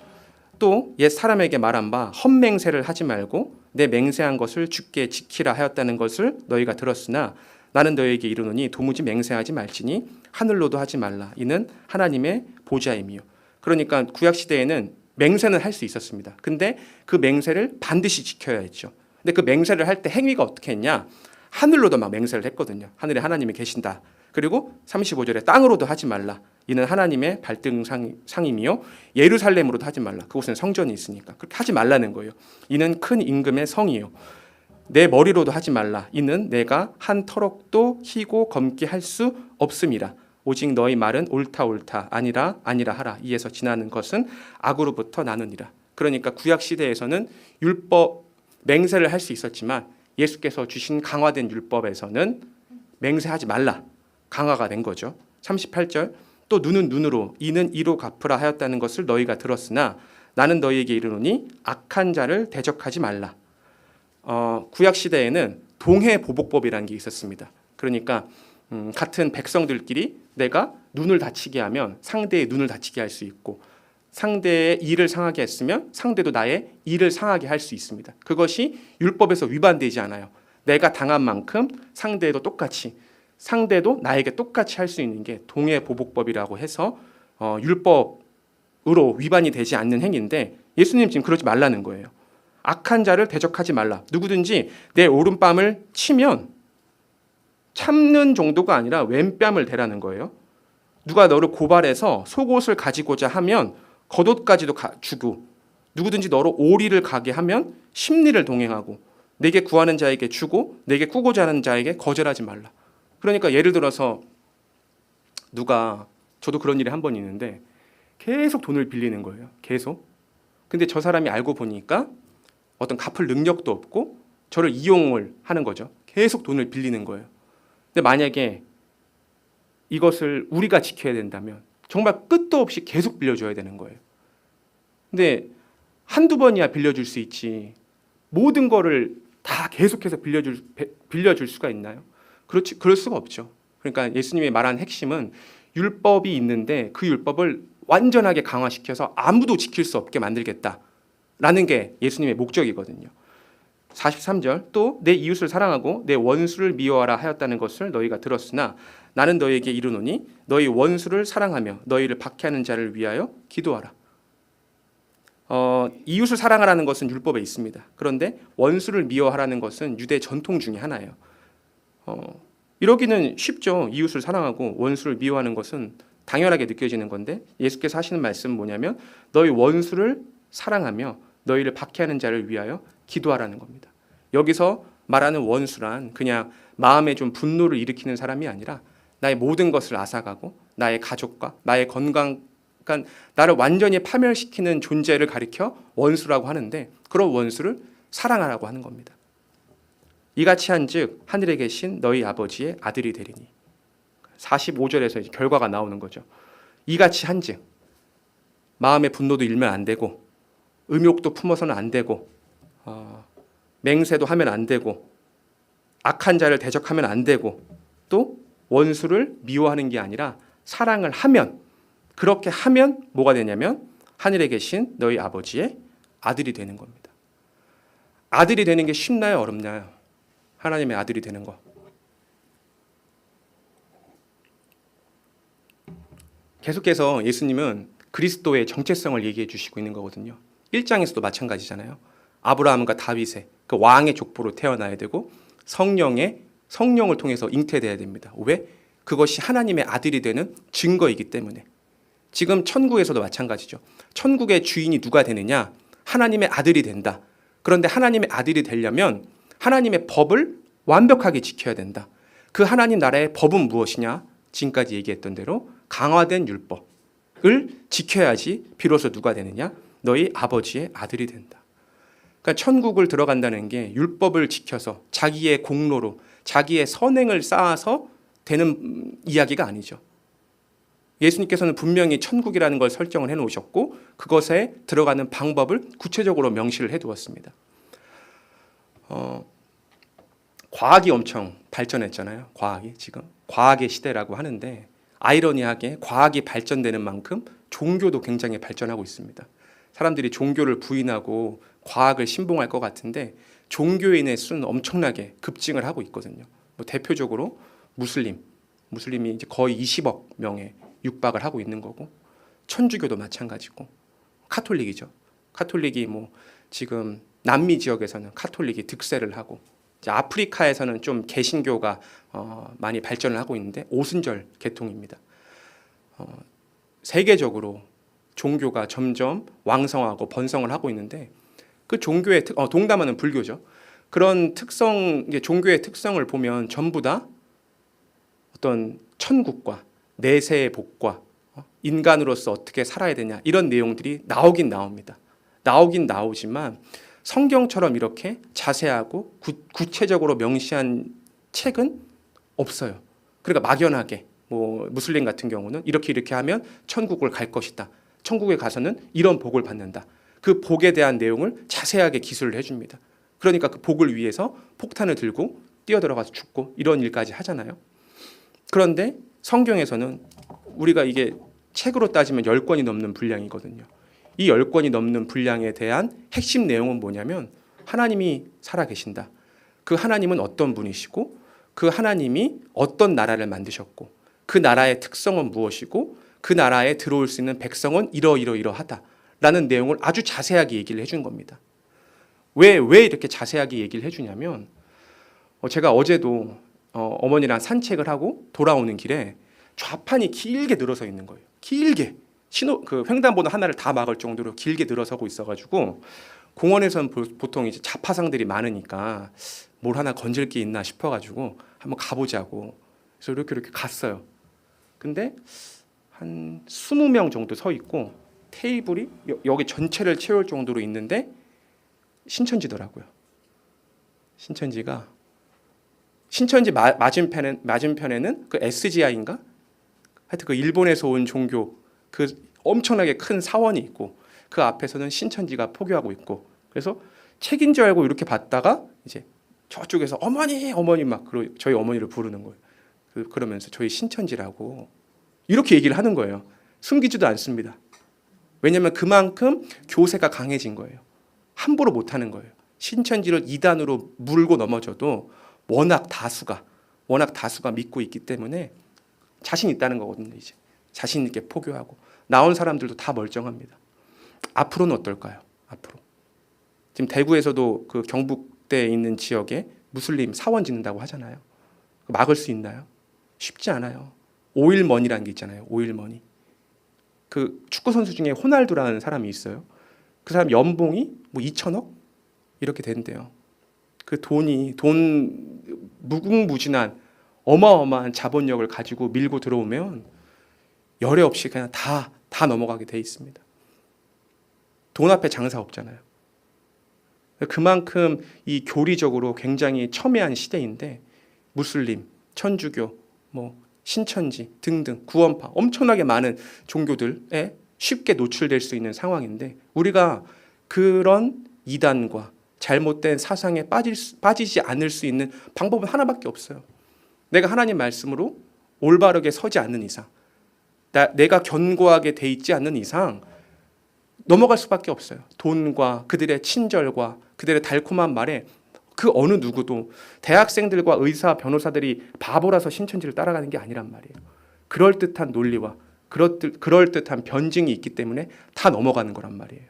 또 옛 사람에게 말한 바 헛맹세를 하지 말고 내 맹세한 것을 주께 지키라 하였다는 것을 너희가 들었으나 나는 너희에게 이르노니 도무지 맹세하지 말지니 하늘로도 하지 말라. 이는 하나님의 보좌임이요. 그러니까 구약 시대에는 맹세는 할 수 있었습니다. 근데 그 맹세를 반드시 지켜야 했죠. 근데 그 맹세를 할 때 행위가 어떻게 했냐? 하늘로도 막 맹세를 했거든요. 하늘에 하나님이 계신다. 그리고 35절에 땅으로도 하지 말라. 이는 하나님의 발등상임이요 예루살렘으로도 하지 말라. 그곳은 성전이 있으니까 그렇게 하지 말라는 거예요. 이는 큰 임금의 성이요 내 머리로도 하지 말라. 이는 내가 한 터럭도 희고 검게 할 수 없음이라. 오직 너희 말은 옳다 아니라 하라. 이에서 지나는 것은 악으로부터 나느니라. 그러니까 구약 시대에서는 율법 맹세를 할 수 있었지만 예수께서 주신 강화된 율법에서는 맹세하지 말라. 강화가 된 거죠. 38절 또 눈은 눈으로 이는 이로 갚으라 하였다는 것을 너희가 들었으나 나는 너희에게 이르노니 악한 자를 대적하지 말라. 구약 시대에는 동해 보복법이라는 게 있었습니다. 그러니까 같은 백성들끼리 내가 눈을 다치게 하면 상대의 눈을 다치게 할 수 있고 상대의 이를 상하게 했으면 상대도 나의 이를 상하게 할 수 있습니다. 그것이 율법에서 위반되지 않아요. 내가 당한 만큼 상대도 나에게 똑같이 할 수 있는 게 동해보복법이라고 해서 율법으로 위반이 되지 않는 행위인데 예수님 지금 그러지 말라는 거예요. 악한 자를 대적하지 말라. 누구든지 내 오른뺨을 치면 참는 정도가 아니라 왼뺨을 대라는 거예요. 누가 너를 고발해서 속옷을 가지고자 하면 겉옷까지도 주고 누구든지 너로 오리를 가게 하면 십리를 동행하고 내게 구하는 자에게 주고 내게 꾸고자 하는 자에게 거절하지 말라. 그러니까 예를 들어서 저도 그런 일이 한 번 있는데 계속 돈을 빌리는 거예요. 계속. 근데 저 사람이 알고 보니까 어떤 갚을 능력도 없고 저를 이용을 하는 거죠. 계속 돈을 빌리는 거예요. 근데 만약에 이것을 우리가 지켜야 된다면 정말 끝도 없이 계속 빌려줘야 되는 거예요. 근데 한두 번이야 빌려줄 수 있지 모든 거를 다 계속해서 빌려줄 수가 있나요? 그럴 수가 없죠. 그러니까 예수님이 말한 핵심은 율법이 있는데 그 율법을 완전하게 강화시켜서 아무도 지킬 수 없게 만들겠다라는 게 예수님의 목적이거든요. 43절 또 내 이웃을 사랑하고 내 원수를 미워하라 하였다는 것을 너희가 들었으나 나는 너희에게 이르노니 너희 원수를 사랑하며 너희를 박해하는 자를 위하여 기도하라. 이웃을 사랑하라는 것은 율법에 있습니다. 그런데 원수를 미워하라는 것은 유대 전통 중에 하나예요. 이러기는 쉽죠. 이웃을 사랑하고 원수를 미워하는 것은 당연하게 느껴지는 건데 예수께서 하시는 말씀은 뭐냐면 너희 원수를 사랑하며 너희를 박해하는 자를 위하여 기도하라는 겁니다. 여기서 말하는 원수란 그냥 마음에 좀 분노를 일으키는 사람이 아니라 나의 모든 것을 앗아가고 나의 가족과 나의 건강, 그러니까 나를 완전히 파멸시키는 존재를 가리켜 원수라고 하는데 그런 원수를 사랑하라고 하는 겁니다. 이같이 한즉 하늘에 계신 너희 아버지의 아들이 되리니. 45절에서 이제 결과가 나오는 거죠. 이같이 한즉 마음의 분노도 일면 안 되고 음욕도 품어서는 안 되고 맹세도 하면 안 되고 악한 자를 대적하면 안 되고 또 원수를 미워하는 게 아니라 사랑을 하면 그렇게 하면 뭐가 되냐면 하늘에 계신 너희 아버지의 아들이 되는 겁니다. 아들이 되는 게 쉽나요? 어렵나요? 하나님의 아들이 되는 거. 계속해서 예수님은 그리스도의 정체성을 얘기해 주시고 있는 거거든요. 1장에서도 마찬가지잖아요. 아브라함과 다윗의 그 왕의 족보로 태어나야 되고 성령을 통해서 잉태돼야 됩니다. 왜? 그것이 하나님의 아들이 되는 증거이기 때문에. 지금 천국에서도 마찬가지죠. 천국의 주인이 누가 되느냐? 하나님의 아들이 된다. 그런데 하나님의 아들이 되려면 하나님의 법을 완벽하게 지켜야 된다. 그 하나님 나라의 법은 무엇이냐? 지금까지 얘기했던 대로 강화된 율법을 지켜야지 비로소 누가 되느냐? 너희 아버지의 아들이 된다. 그러니까 천국을 들어간다는 게 율법을 지켜서 자기의 공로로 자기의 선행을 쌓아서 되는 이야기가 아니죠. 예수님께서는 분명히 천국이라는 걸 설정을 해놓으셨고 그것에 들어가는 방법을 구체적으로 명시를 해두었습니다. 과학이 엄청 발전했잖아요. 과학이 지금 과학의 시대라고 하는데 아이러니하게 과학이 발전되는 만큼 종교도 굉장히 발전하고 있습니다. 사람들이 종교를 부인하고 과학을 신봉할 것 같은데 종교인의 수는 엄청나게 급증을 하고 있거든요. 뭐 대표적으로 무슬림이 이제 거의 20억 명에 육박을 하고 있는 거고 천주교도 마찬가지고 카톨릭이죠. 카톨릭이 뭐 지금 남미 지역에서는 카톨릭이 득세를 하고 이제 아프리카에서는 좀 개신교가 많이 발전을 하고 있는데 오순절 계통입니다. 세계적으로 종교가 점점 왕성하고 번성을 하고 있는데 그 종교의 동남아는 불교죠. 그런 특성, 종교의 특성을 보면 전부 다 어떤 천국과 내세의 복과 인간으로서 어떻게 살아야 되냐 이런 내용들이 나오긴 나옵니다. 나오긴 나오지만 성경처럼 이렇게 자세하고 구체적으로 명시한 책은 없어요. 그러니까 막연하게 뭐 무슬림 같은 경우는 이렇게 하면 천국을 갈 것이다. 천국에 가서는 이런 복을 받는다. 그 복에 대한 내용을 자세하게 기술을 해줍니다. 그러니까 그 복을 위해서 폭탄을 들고 뛰어들어가서 죽고 이런 일까지 하잖아요. 그런데 성경에서는 우리가 이게 책으로 따지면 10권이 넘는 분량이거든요. 이 10권이 넘는 분량에 대한 핵심 내용은 뭐냐면 하나님이 살아계신다. 그 하나님은 어떤 분이시고 그 하나님이 어떤 나라를 만드셨고 그 나라의 특성은 무엇이고 그 나라에 들어올 수 있는 백성은 이러하다라는 내용을 아주 자세하게 얘기를 해준 겁니다. 왜 이렇게 자세하게 얘기를 해주냐면 제가 어제도 어머니랑 산책을 하고 돌아오는 길에 좌판이 길게 늘어서 있는 거예요. 길게 그 횡단보도 하나를 다 막을 정도로 길게 늘어서고 있어가지고 공원에서는 보통 이제 자파상들이 많으니까 뭘 하나 건질 게 있나 싶어가지고 한번 가보자고 그래서 이렇게 갔어요. 근데 한 20명 정도 서 있고 테이블이 여기 전체를 채울 정도로 있는데 신천지더라고요. 신천지가 신천지 맞은편에는 그 SGI인가? 하여튼 그 일본에서 온 종교 그 엄청나게 큰 사원이 있고 그 앞에서는 신천지가 포교하고 있고 그래서 책인 줄 알고 이렇게 봤다가 이제 저쪽에서 어머니 막 저희 어머니를 부르는 거예요. 그러면서 저희 신천지라고 이렇게 얘기를 하는 거예요. 숨기지도 않습니다. 왜냐하면 그만큼 교세가 강해진 거예요. 함부로 못하는 거예요. 신천지를 이단으로 물고 넘어져도 워낙 다수가 믿고 있기 때문에 자신 있다는 거거든요. 이제 자신 있게 포교하고 나온 사람들도 다 멀쩡합니다. 앞으로는 어떨까요? 앞으로 지금 대구에서도 그 경북대에 있는 지역에 무슬림 사원 짓는다고 하잖아요. 막을 수 있나요? 쉽지 않아요. 오일머니라는 게 있잖아요. 오일머니. 그 축구 선수 중에 호날두라는 사람이 있어요. 그 사람 연봉이 뭐 2천억 이렇게 된대요. 그 돈 무궁무진한 어마어마한 자본력을 가지고 밀고 들어오면 열애 없이 그냥 다 넘어가게 돼 있습니다. 돈 앞에 장사 없잖아요. 그만큼 이 교리적으로 굉장히 첨예한 시대인데 무슬림, 천주교, 뭐 신천지 등등 구원파 엄청나게 많은 종교들에 쉽게 노출될 수 있는 상황인데 우리가 그런 이단과 잘못된 사상에 빠지지 않을 수 있는 방법은 하나밖에 없어요. 내가 하나님 말씀으로 올바르게 서지 않는 이상, 내가 견고하게 돼 있지 않는 이상 넘어갈 수밖에 없어요. 돈과 그들의 친절과 그들의 달콤한 말에 그 어느 누구도 대학생들과 의사, 변호사들이 바보라서 신천지를 따라가는 게 아니란 말이에요. 그럴듯한 논리와 그럴듯한 변증이 있기 때문에 다 넘어가는 거란 말이에요.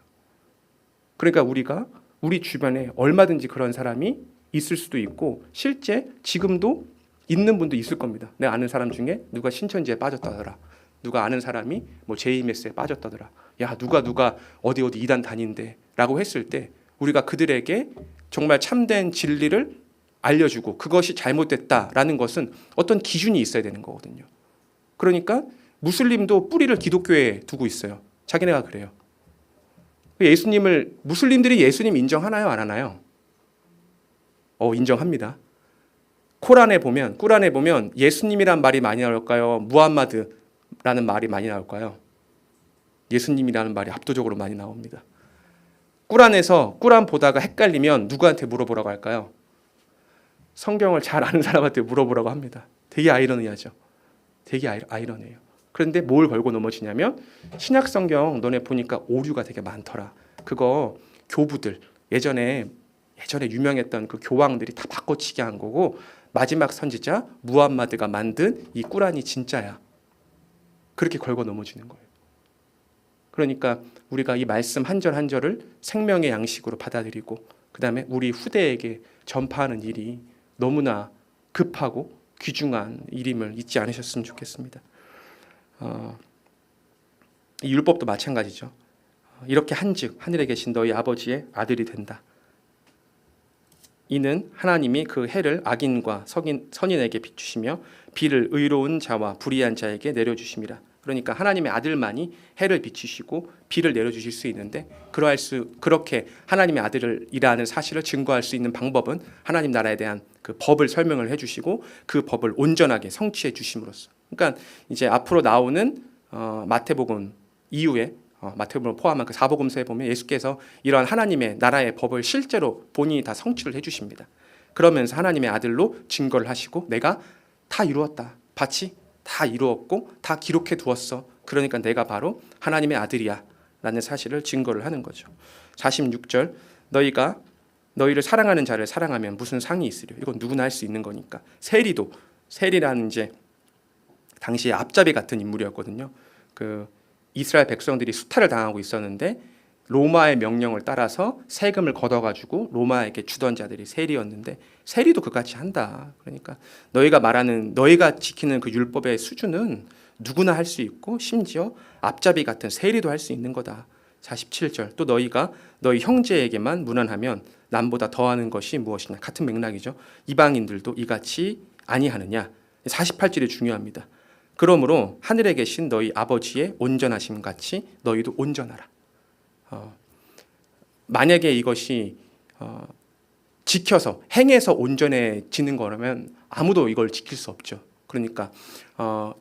그러니까 우리가 우리 주변에 얼마든지 그런 사람이 있을 수도 있고 실제 지금도 있는 분도 있을 겁니다. 내가 아는 사람 중에 누가 신천지에 빠졌다더라. 누가 아는 사람이 뭐 JMS에 빠졌다더라. 야 누가 어디 이단 다닌대 라고 했을 때 우리가 그들에게 정말 참된 진리를 알려주고 그것이 잘못됐다라는 것은 어떤 기준이 있어야 되는 거거든요. 그러니까 무슬림도 뿌리를 기독교에 두고 있어요. 자기네가 그래요. 무슬림들이 예수님 인정하나요? 안 하나요? 인정합니다. ቁ란에 보면 예수님이란 말이 많이 나올까요? 무함마드라는 말이 많이 나올까요? 예수님이라는 말이 압도적으로 많이 나옵니다. ቁ란 보다가 헷갈리면 누구한테 물어보라고 할까요? 성경을 잘 아는 사람한테 물어보라고 합니다. 되게 아이러니하죠. 되게 아이러니해요. 그런데 뭘 걸고 넘어지냐면 신약 성경 너네 보니까 오류가 되게 많더라. 그거 교부들 예전에 유명했던 그 교황들이 다 바꿔치기 한 거고 마지막 선지자 무함마드가 만든 이 ቁ란이 진짜야. 그렇게 걸고 넘어지는 거예요. 그러니까 우리가 이 말씀 한 절 한 절을 생명의 양식으로 받아들이고 그다음에 우리 후대에게 전파하는 일이 너무나 급하고 귀중한 일임을 잊지 않으셨으면 좋겠습니다. 이 율법도 마찬가지죠. 이렇게 한즉 하늘에 계신 너희 아버지의 아들이 된다. 이는 하나님이 그 해를 악인과 선인에게 비추시며 비를 의로운 자와 불의한 자에게 내려주심이라. 그러니까 하나님의 아들만이 해를 비추시고 비를 내려주실 수 있는데 그렇게 하나님의 아들이라는 사실을 증거할 수 있는 방법은 하나님 나라에 대한 그 법을 설명을 해주시고 그 법을 온전하게 성취해 주심으로써. 그러니까 이제 앞으로 나오는 마태복음 이후에 마태복음을 포함한 그 사복음서에 보면 예수께서 이러한 하나님의 나라의 법을 실제로 본인이 다 성취를 해주십니다. 그러면서 하나님의 아들로 증거를 하시고 내가 다 이루었다. 밭이 다 이루었고 다 기록해 두었어. 그러니까 내가 바로 하나님의 아들이야 라는 사실을 증거를 하는 거죠. 46절 너희가 너희를 사랑하는 자를 사랑하면 무슨 상이 있으려. 이건 누구나 할 수 있는 거니까. 세리라는 이제 당시에 앞잡이 같은 인물이었거든요. 그 이스라엘 백성들이 수탈을 당하고 있었는데 로마의 명령을 따라서 세금을 걷어가지고 로마에게 주던 자들이 세리였는데 세리도 그같이 한다. 그러니까 너희가 지키는 그 율법의 수준은 누구나 할 수 있고 심지어 앞잡이 같은 세리도 할 수 있는 거다. 47절 또 너희가 너희 형제에게만 무난하면 남보다 더하는 것이 무엇이냐. 같은 맥락이죠. 이방인들도 이같이 아니하느냐. 48절이 중요합니다. 그러므로 하늘에 계신 너희 아버지의 온전하심 같이 너희도 온전하라. 만약에 이것이 지켜서 행해서 온전해지는 거라면 아무도 이걸 지킬 수 없죠. 그러니까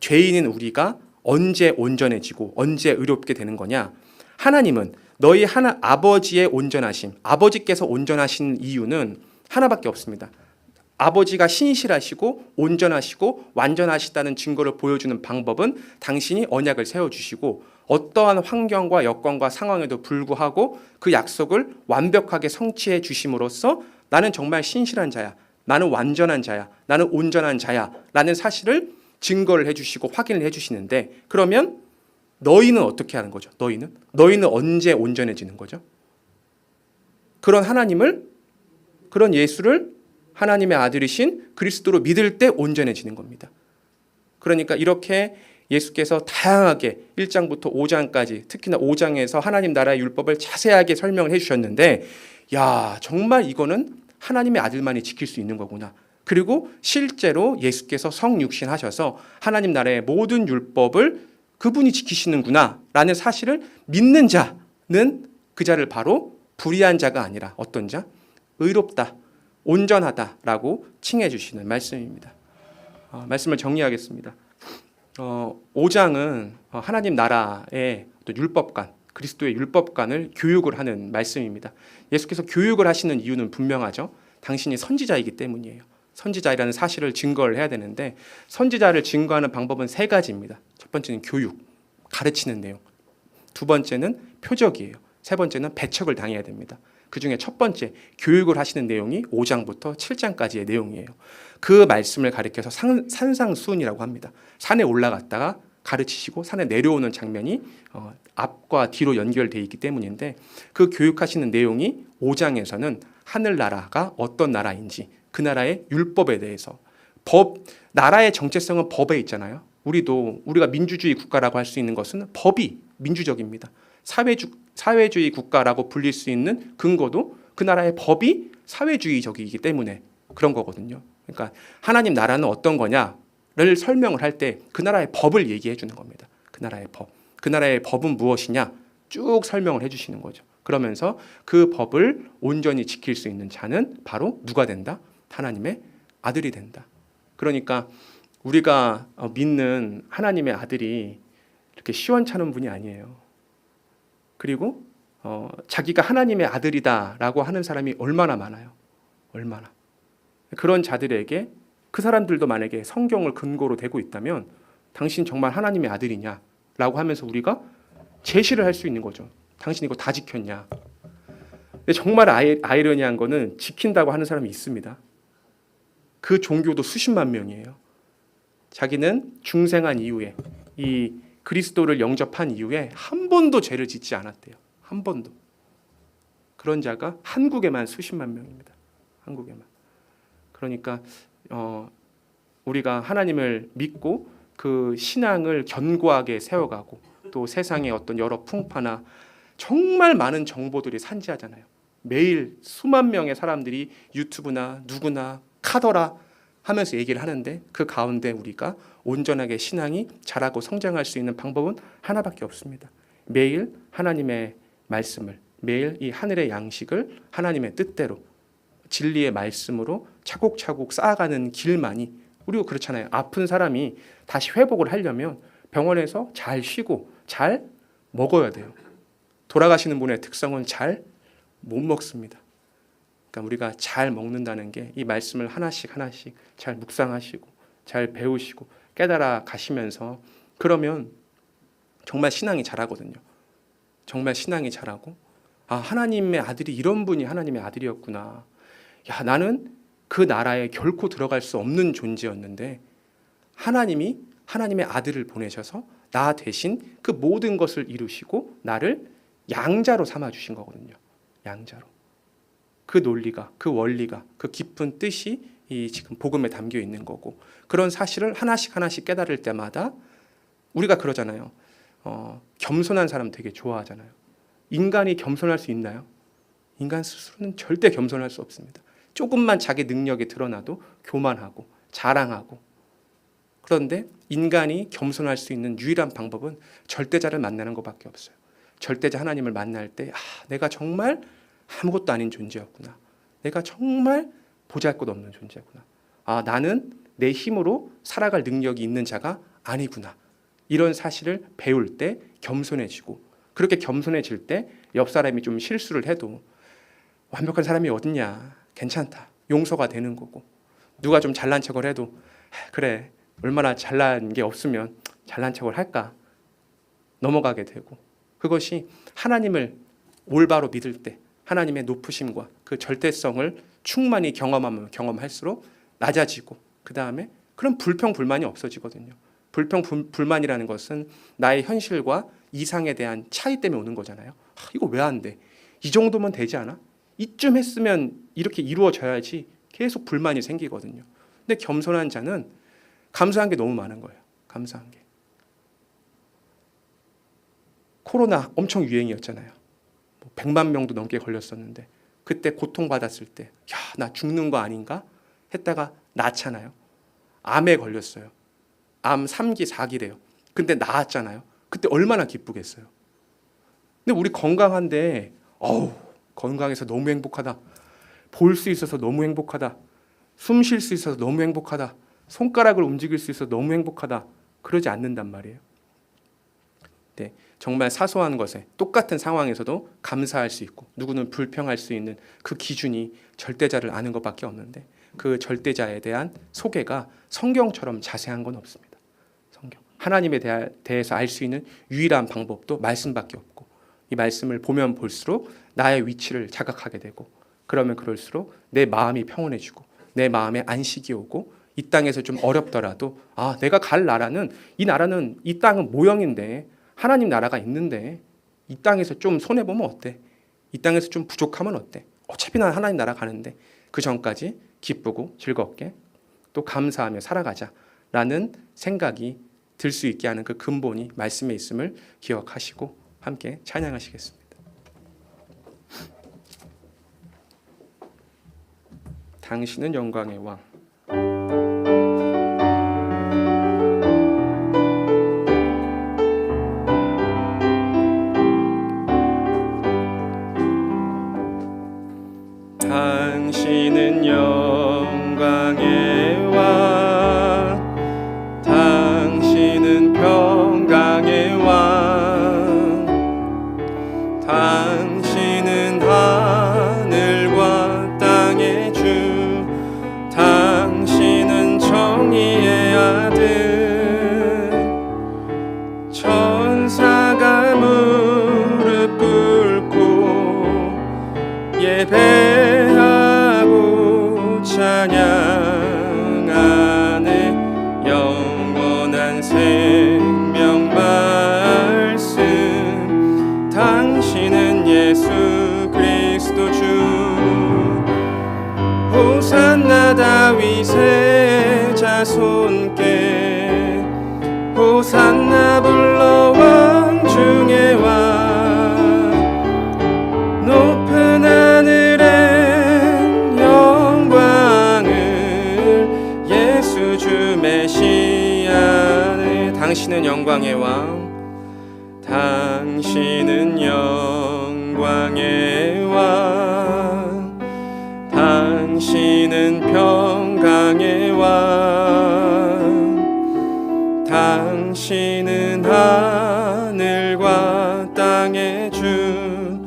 죄인인 우리가 언제 온전해지고 언제 의롭게 되는 거냐? 하나님은 너희 아버지의 온전하심, 아버지께서 온전하신 이유는 하나밖에 없습니다. 아버지가 신실하시고 온전하시고 완전하시다는 증거를 보여주는 방법은 당신이 언약을 세워주시고 어떠한 환경과 여건과 상황에도 불구하고 그 약속을 완벽하게 성취해 주심으로써 나는 정말 신실한 자야, 나는 완전한 자야, 나는 온전한 자야 라는 사실을 증거를 해주시고 확인을 해주시는데, 그러면 너희는 어떻게 하는 거죠? 너희는 언제 온전해지는 거죠? 그런 하나님을, 그런 예수를 하나님의 아들이신 그리스도로 믿을 때 온전해지는 겁니다. 그러니까 이렇게 예수께서 다양하게 1장부터 5장까지, 특히나 5장에서 하나님 나라의 율법을 자세하게 설명을 해주셨는데, 야, 정말 이거는 하나님의 아들만이 지킬 수 있는 거구나. 그리고 실제로 예수께서 성육신하셔서 하나님 나라의 모든 율법을 그분이 지키시는구나 라는 사실을 믿는 자는 그 자를 바로 불의한 자가 아니라 어떤 자? 의롭다, 온전하다라고 칭해 주시는 말씀입니다. 말씀을 정리하겠습니다. 5장은 하나님 나라의 율법관, 그리스도의 율법관을 교육을 하는 말씀입니다. 예수께서 교육을 하시는 이유는 분명하죠. 당신이 선지자이기 때문이에요. 선지자이라는 사실을 증거를 해야 되는데, 선지자를 증거하는 방법은 세 가지입니다. 첫 번째는 교육, 가르치는 내용. 두 번째는 표적이에요. 세 번째는 배척을 당해야 됩니다. 그 중에 첫 번째 교육을 하시는 내용이 5장부터 7장까지의 내용이에요. 그 말씀을 가리켜서 산상수훈이라고 합니다. 산에 올라갔다가 가르치시고 산에 내려오는 장면이 앞과 뒤로 연결되어 있기 때문인데, 그 교육하시는 내용이 5장에서는 하늘나라가 어떤 나라인지, 그 나라의 율법에 대해서, 나라의 정체성은 법에 있잖아요. 우리가 민주주의 국가라고 할 수 있는 것은 법이 민주적입니다. 사회주의 국가라고 불릴 수 있는 근거도 그 나라의 법이 사회주의적이기 때문에 그런 거거든요. 그러니까 하나님 나라는 어떤 거냐를 설명을 할 때 그 나라의 법을 얘기해 주는 겁니다. 그 나라의 법. 그 나라의 법은 무엇이냐 쭉 설명을 해 주시는 거죠. 그러면서 그 법을 온전히 지킬 수 있는 자는 바로 누가 된다? 하나님의 아들이 된다. 그러니까 우리가 믿는 하나님의 아들이 이렇게 시원찮은 분이 아니에요. 그리고 자기가 하나님의 아들이다라고 하는 사람이 얼마나 많아요. 얼마나. 그런 자들에게, 그 사람들도 만약에 성경을 근거로 대고 있다면 당신 정말 하나님의 아들이냐라고 하면서 우리가 제시를 할 수 있는 거죠. 당신 이거 다 지켰냐. 근데 정말 아이러니한 거는 지킨다고 하는 사람이 있습니다. 그 종교도 수십만 명이에요. 자기는 중생한 이후에, 이 그리스도를 영접한 이후에 한 번도 죄를 짓지 않았대요. 한 번도. 그런 자가 한국에만 수십만 명입니다. 한국에만. 그러니까 우리가 하나님을 믿고 그 신앙을 견고하게 세워가고, 또 세상의 어떤 여러 풍파나 정말 많은 정보들이 산지하잖아요. 매일 수만 명의 사람들이 유튜브나 누구나 카더라 하면서 얘기를 하는데, 그 가운데 우리가 온전하게 신앙이 자라고 성장할 수 있는 방법은 하나밖에 없습니다. 매일 하나님의 말씀을, 매일 이 하늘의 양식을 하나님의 뜻대로 진리의 말씀으로 차곡차곡 쌓아가는 길만이, 우리가 그렇잖아요. 아픈 사람이 다시 회복을 하려면 병원에서 잘 쉬고 잘 먹어야 돼요. 돌아가시는 분의 특성은 잘 못 먹습니다. 그러니까 우리가 잘 먹는다는 게 이 말씀을 하나씩 하나씩 잘 묵상하시고 잘 배우시고 깨달아 가시면서, 그러면 정말 신앙이 자라거든요. 정말 신앙이 자라고, 아, 하나님의 아들이 이런 분이 하나님의 아들이었구나. 야, 나는 그 나라에 결코 들어갈 수 없는 존재였는데 하나님이 하나님의 아들을 보내셔서 나 대신 그 모든 것을 이루시고 나를 양자로 삼아 주신 거거든요. 양자로. 그 논리가, 그 원리가, 그 깊은 뜻이 이 지금 복음에 담겨 있는 거고, 그런 사실을 하나씩 하나씩 깨달을 때마다 우리가 그러잖아요. 겸손한 사람 되게 좋아하잖아요. 인간이 겸손할 수 있나요? 인간 스스로는 절대 겸손할 수 없습니다. 조금만 자기 능력이 드러나도 교만하고 자랑하고. 그런데 인간이 겸손할 수 있는 유일한 방법은 절대자를 만나는 것밖에 없어요. 절대자 하나님을 만날 때, 아, 내가 정말 아무것도 아닌 존재였구나. 내가 정말 보잘것없는 존재구나. 아, 나는 내 힘으로 살아갈 능력이 있는 자가 아니구나. 이런 사실을 배울 때 겸손해지고, 그렇게 겸손해질 때 옆 사람이 좀 실수를 해도 완벽한 사람이 어딨냐, 괜찮다, 용서가 되는 거고, 누가 좀 잘난 척을 해도 그래, 얼마나 잘난 게 없으면 잘난 척을 할까, 넘어가게 되고, 그것이 하나님을 올바로 믿을 때 하나님의 높으심과 그 절대성을 충만히 경험하면 경험할수록 낮아지고, 그 다음에 그런 불평불만이 없어지거든요. 불평불만이라는 것은 나의 현실과 이상에 대한 차이 때문에 오는 거잖아요. 이거 왜 안 돼? 이 정도면 되지 않아? 이쯤 했으면 이렇게 이루어져야지. 계속 불만이 생기거든요. 근데 겸손한 자는 감사한 게 너무 많은 거예요. 감사한 게. 코로나 엄청 유행이었잖아요. 100만 명도 넘게 걸렸었는데, 그때 고통받았을 때 야, 나 죽는 거 아닌가 했다가 낳잖아요. 암에 걸렸어요. 암 3기 4기래요. 근데 나았잖아요. 그때 얼마나 기쁘겠어요. 근데 우리 건강한데 건강해서 너무 행복하다, 볼 수 있어서 너무 행복하다, 숨 쉴 수 있어서 너무 행복하다, 손가락을 움직일 수 있어서 너무 행복하다, 그러지 않는단 말이에요. 네, 정말 사소한 것에 똑같은 상황에서도 감사할 수 있고, 누구는 불평할 수 있는 그 기준이 절대자를 아는 것밖에 없는데, 그 절대자에 대한 소개가 성경처럼 자세한 건 없습니다. 성경 하나님에 대해서 알 수 있는 유일한 방법도 말씀밖에 없고, 이 말씀을 보면 볼수록 나의 위치를 자각하게 되고, 그러면 그럴수록 내 마음이 평온해지고, 내 마음에 안식이 오고, 이 땅에서 좀 어렵더라도 아, 내가 갈 나라는, 이 땅은 모형인데 하나님 나라가 있는데, 이 땅에서 좀 손해보면 어때? 이 땅에서 좀 부족하면 어때? 어차피 난 하나님 나라 가는데, 그 전까지 기쁘고 즐겁게 또 감사하며 살아가자라는 생각이 들 수 있게 하는 그 근본이 말씀에 있음을 기억하시고 함께 찬양하시겠습니다. 당신은 영광의 왕. 당신은 영광의 왕, 당신은 평강의 왕, 당신은 하늘과 땅의 주, 당신은 정의의 아들. 천사가 무릎 꿇고 예배하고 찬양하네. 영원한 생명 말씀, 당신은 예수 그리스도 주. 호산나 다윗의 자손께, 호산나 불러 왕 중의 왕. 높은 하늘엔 영광을, 예수 주 메시아네. 당신은 영광의 왕, 당신은 영광의 왕, 당신은 평강의 왕, 당신은 하늘과 땅의 주,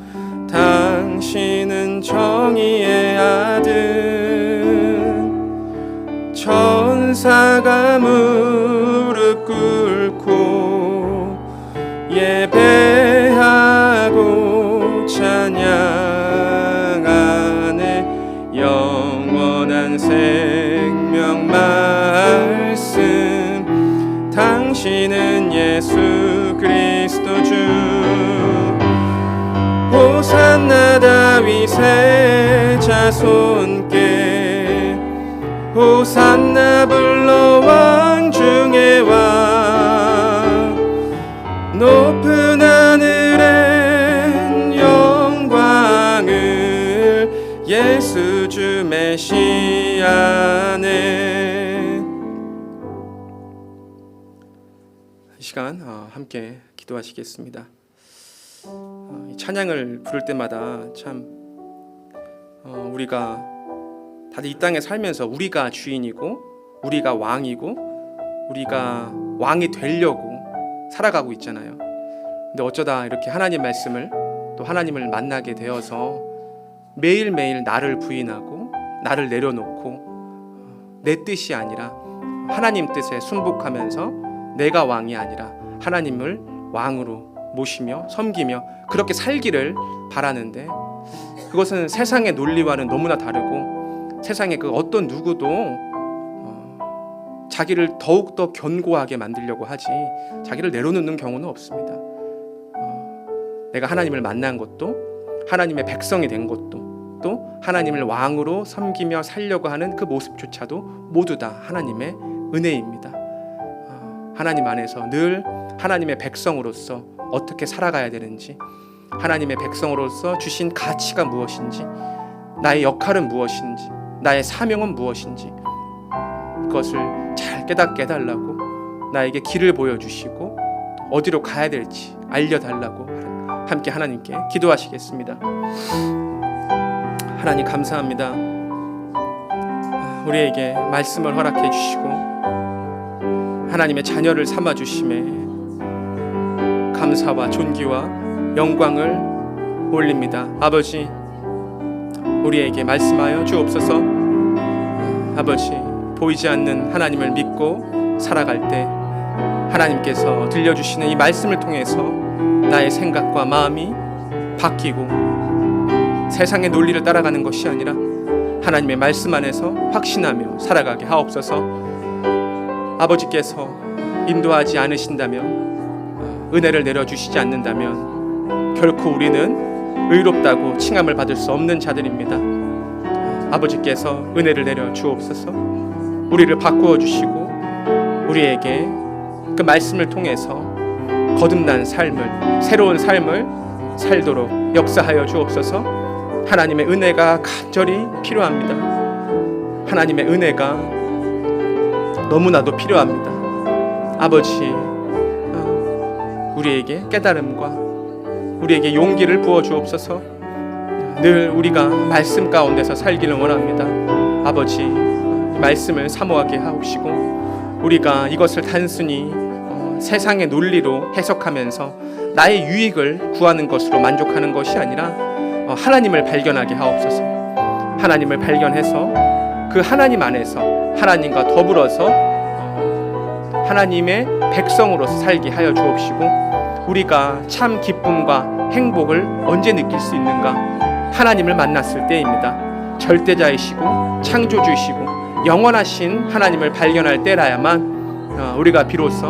당신은 정의의 아들. 천사가 무릎 꿇고 예배하고 찬양하네. 영원한 생명 말씀, 당신은 예수 그리스도 주. 호산나 다윗의 자손께, 호산나 불러 왕 중의 왕. 높은 하늘엔 영광을, 예수 주 메시아네. 이 시간 함께 기도하시겠습니다. 이 찬양을 부를 때마다 참 우리가 다들 이 땅에 살면서 우리가 주인이고 우리가 왕이고 우리가 왕이 되려고 살아가고 있잖아요. 근데 어쩌다 이렇게 하나님 말씀을 또 하나님을 만나게 되어서 매일매일 나를 부인하고 나를 내려놓고 내 뜻이 아니라 하나님 뜻에 순복하면서 내가 왕이 아니라 하나님을 왕으로 모시며 섬기며 그렇게 살기를 바라는데, 그것은 세상의 논리와는 너무나 다르고 세상의 그 어떤 누구도 자기를 더욱더 견고하게 만들려고 하지 자기를 내려놓는 경우는 없습니다. 내가 하나님을 만난 것도 하나님의 백성이 된 것도 또 하나님을 왕으로 섬기며 살려고 하는 그 모습조차도 모두 다 하나님의 은혜입니다. 하나님 안에서 늘 하나님의 백성으로서 어떻게 살아가야 되는지, 하나님의 백성으로서 주신 가치가 무엇인지, 나의 역할은 무엇인지, 나의 사명은 무엇인지 그것을 잘 깨닫게 해달라고 나에게 길을 보여주시고 어디로 가야 될지 알려달라고 함께 하나님께 기도하시겠습니다. 하나님 감사합니다. 우리에게 말씀을 허락해 주시고 하나님의 자녀를 삼아 주심에 감사와 존귀와 영광을 올립니다. 아버지, 우리에게 말씀하여 주옵소서. 아버지, 보이지 않는 하나님을 믿고 살아갈 때 하나님께서 들려주시는 이 말씀을 통해서 나의 생각과 마음이 바뀌고 세상의 논리를 따라가는 것이 아니라 하나님의 말씀 안에서 확신하며 살아가게 하옵소서. 아버지께서 인도하지 않으신다면, 은혜를 내려주시지 않는다면 결코 우리는 의롭다고 칭함을 받을 수 없는 자들입니다. 아버지께서 은혜를 내려 주옵소서. 우리를 바꾸어 주시고 우리에게 그 말씀을 통해서 거듭난 삶을, 새로운 삶을 살도록 역사하여 주옵소서. 하나님의 은혜가 간절히 필요합니다. 하나님의 은혜가 너무나도 필요합니다. 아버지, 우리에게 깨달음과 우리에게 용기를 부어 주옵소서. 늘 우리가 말씀 가운데서 살기를 원합니다. 아버지, 말씀을 사모하게 하옵시고 우리가 이것을 단순히 세상의 논리로 해석하면서 나의 유익을 구하는 것으로 만족하는 것이 아니라 하나님을 발견하게 하옵소서. 하나님을 발견해서 그 하나님 안에서 하나님과 더불어서 하나님의 백성으로서 살게 하여 주옵시고, 우리가 참 기쁨과 행복을 언제 느낄 수 있는가? 하나님을 만났을 때입니다. 절대자이시고 창조주이시고 영원하신 하나님을 발견할 때라야만 우리가 비로소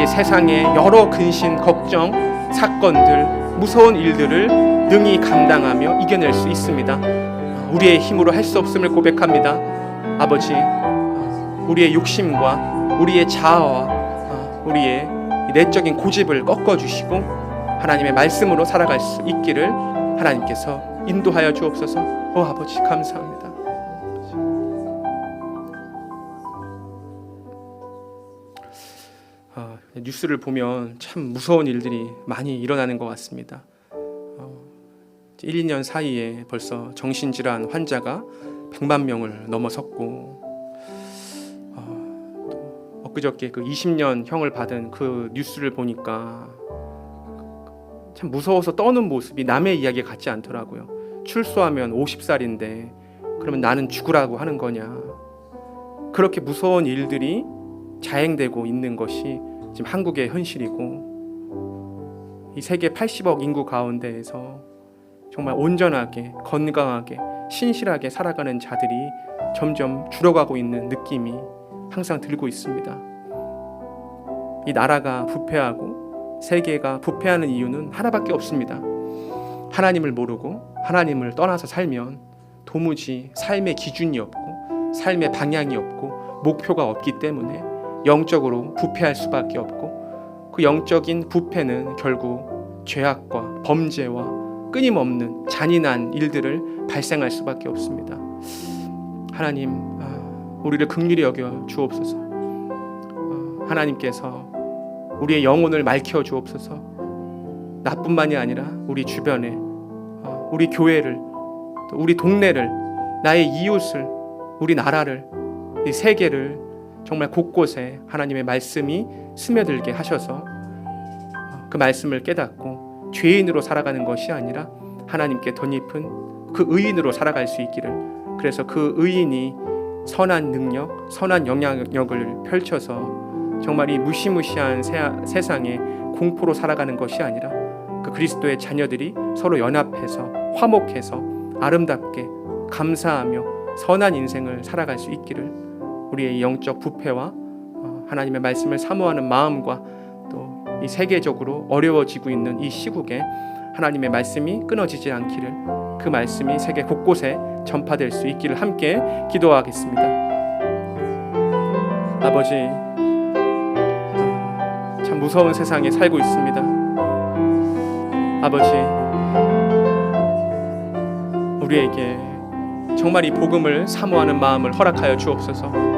이 세상의 여러 근심, 걱정, 사건들, 무서운 일들을 능히 감당하며 이겨낼 수 있습니다. 우리의 힘으로 할 수 없음을 고백합니다. 아버지, 우리의 욕심과 우리의 자아와 우리의 내적인 고집을 꺾어주시고 하나님의 말씀으로 살아갈 수 있기를 하나님께서 인도하여 주옵소서. 아버지 감사합니다. 뉴스를 보면 참 무서운 일들이 많이 일어나는 것 같습니다. 1, 2년 사이에 벌써 정신질환 환자가 100만 명을 넘어섰고, 엊그저께 그 20년 형을 받은 그 뉴스를 보니까 참 무서워서 떠는 모습이 남의 이야기 같지 않더라고요. 출소하면 50살인데 그러면 나는 죽으라고 하는 거냐. 그렇게 무서운 일들이 자행되고 있는 것이 지금 한국의 현실이고, 이 세계 80억 인구 가운데에서 정말 온전하게 건강하게 신실하게 살아가는 자들이 점점 줄어가고 있는 느낌이 항상 들고 있습니다. 이 나라가 부패하고 세계가 부패하는 이유는 하나밖에 없습니다. 하나님을 모르고 하나님을 떠나서 살면 도무지 삶의 기준이 없고 삶의 방향이 없고 목표가 없기 때문에 영적으로 부패할 수밖에 없고, 그 영적인 부패는 결국 죄악과 범죄와 끊임없는 잔인한 일들을 발생할 수밖에 없습니다. 하나님, 우리를 긍휼히 여겨 주옵소서. 하나님께서 우리의 영혼을 맑혀 주옵소서. 나뿐만이 아니라 우리 주변에 우리 교회를 또 우리 동네를, 나의 이웃을, 우리 나라를, 이 세계를 정말 곳곳에 하나님의 말씀이 스며들게 하셔서 그 말씀을 깨닫고 죄인으로 살아가는 것이 아니라 하나님께 덧입은 그 의인으로 살아갈 수 있기를, 그래서 그 의인이 선한 능력, 선한 영향력을 펼쳐서 정말 이 무시무시한 세상에 공포로 살아가는 것이 아니라 그 그리스도의 자녀들이 서로 연합해서 화목해서 아름답게 감사하며 선한 인생을 살아갈 수 있기를, 우리의 영적 부패와 하나님의 말씀을 사모하는 마음과 또 이 세계적으로 어려워지고 있는 이 시국에 하나님의 말씀이 끊어지지 않기를, 그 말씀이 세계 곳곳에 전파될 수 있기를 함께 기도하겠습니다. 아버지, 참 무서운 세상에 살고 있습니다. 아버지, 우리에게 정말 이 복음을 사모하는 마음을 허락하여 주옵소서.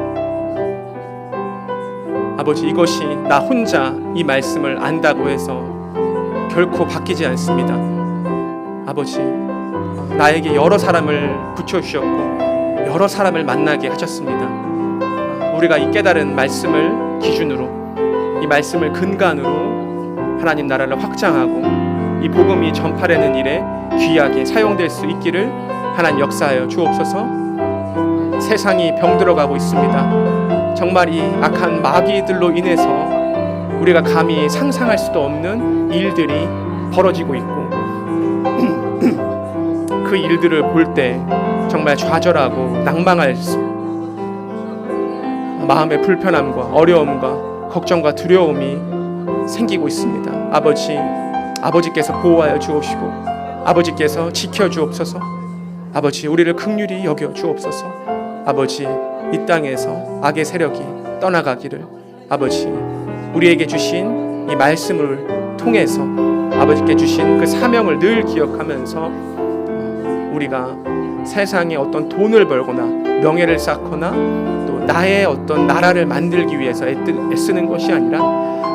아버지, 이것이 나 혼자 이 말씀을 안다고 해서 결코 바뀌지 않습니다. 아버지, 나에게 여러 사람을 붙여주셨고 여러 사람을 만나게 하셨습니다. 우리가 이 깨달은 말씀을 기준으로, 이 말씀을 근간으로 하나님 나라를 확장하고 이 복음이 전파되는 일에 귀하게 사용될 수 있기를 하나님 역사하여 주옵소서. 세상이 병들어가고 있습니다. 정말 이 악한 마귀들로 인해서 우리가 감히 상상할 수도 없는 일들이 벌어지고 있고 그 일들을 볼 때 정말 좌절하고 낭망할 마음의 불편함과 어려움과 걱정과 두려움이 생기고 있습니다. 아버지께서 보호하여 주옵시고 아버지께서 지켜 주옵소서. 아버지, 우리를 긍휼히 여겨 주옵소서. 아버지, 이 땅에서 악의 세력이 떠나가기를, 아버지, 우리에게 주신 이 말씀을 통해서 아버지께 주신 그 사명을 늘 기억하면서 우리가 세상에 어떤 돈을 벌거나 명예를 쌓거나 또 나의 어떤 나라를 만들기 위해서 애쓰는 것이 아니라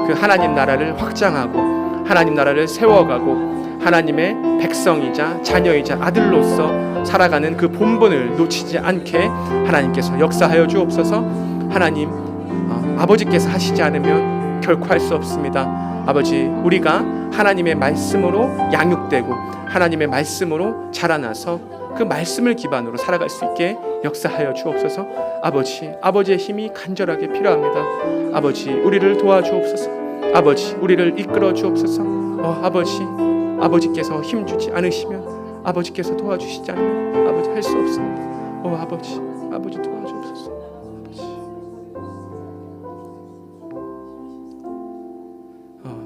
그 하나님 나라를 확장하고 하나님 나라를 세워가고 하나님의 백성이자 자녀이자 아들로서 살아가는 그 본분을 놓치지 않게 하나님께서 역사하여 주옵소서. 하나님, 아버지께서 하시지 않으면 결코 할 수 없습니다. 아버지, 우리가 하나님의 말씀으로 양육되고 하나님의 말씀으로 자라나서 그 말씀을 기반으로 살아갈 수 있게 역사하여 주옵소서. 아버지의 힘이 간절하게 필요합니다. 아버지, 우리를 도와주옵소서. 아버지, 우리를 이끌어 주옵소서. 아버지께서 힘주지 않으시면, 아버지께서 도와주시지 않으면 아버지 할 수 없습니다. 아버지 도와주옵소서.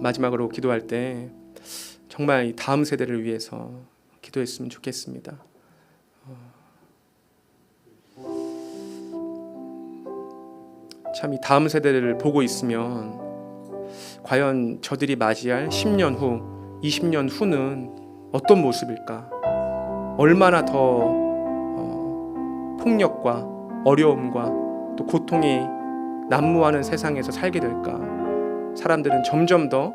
마지막으로 기도할 때 정말 이 다음 세대를 위해서 기도했으면 좋겠습니다. 참 이 다음 세대를 보고 있으면 과연 저들이 맞이할 10년 후, 20년 후는 어떤 모습일까? 얼마나 더 폭력과 어려움과 또 고통이 난무하는 세상에서 살게 될까? 사람들은 점점 더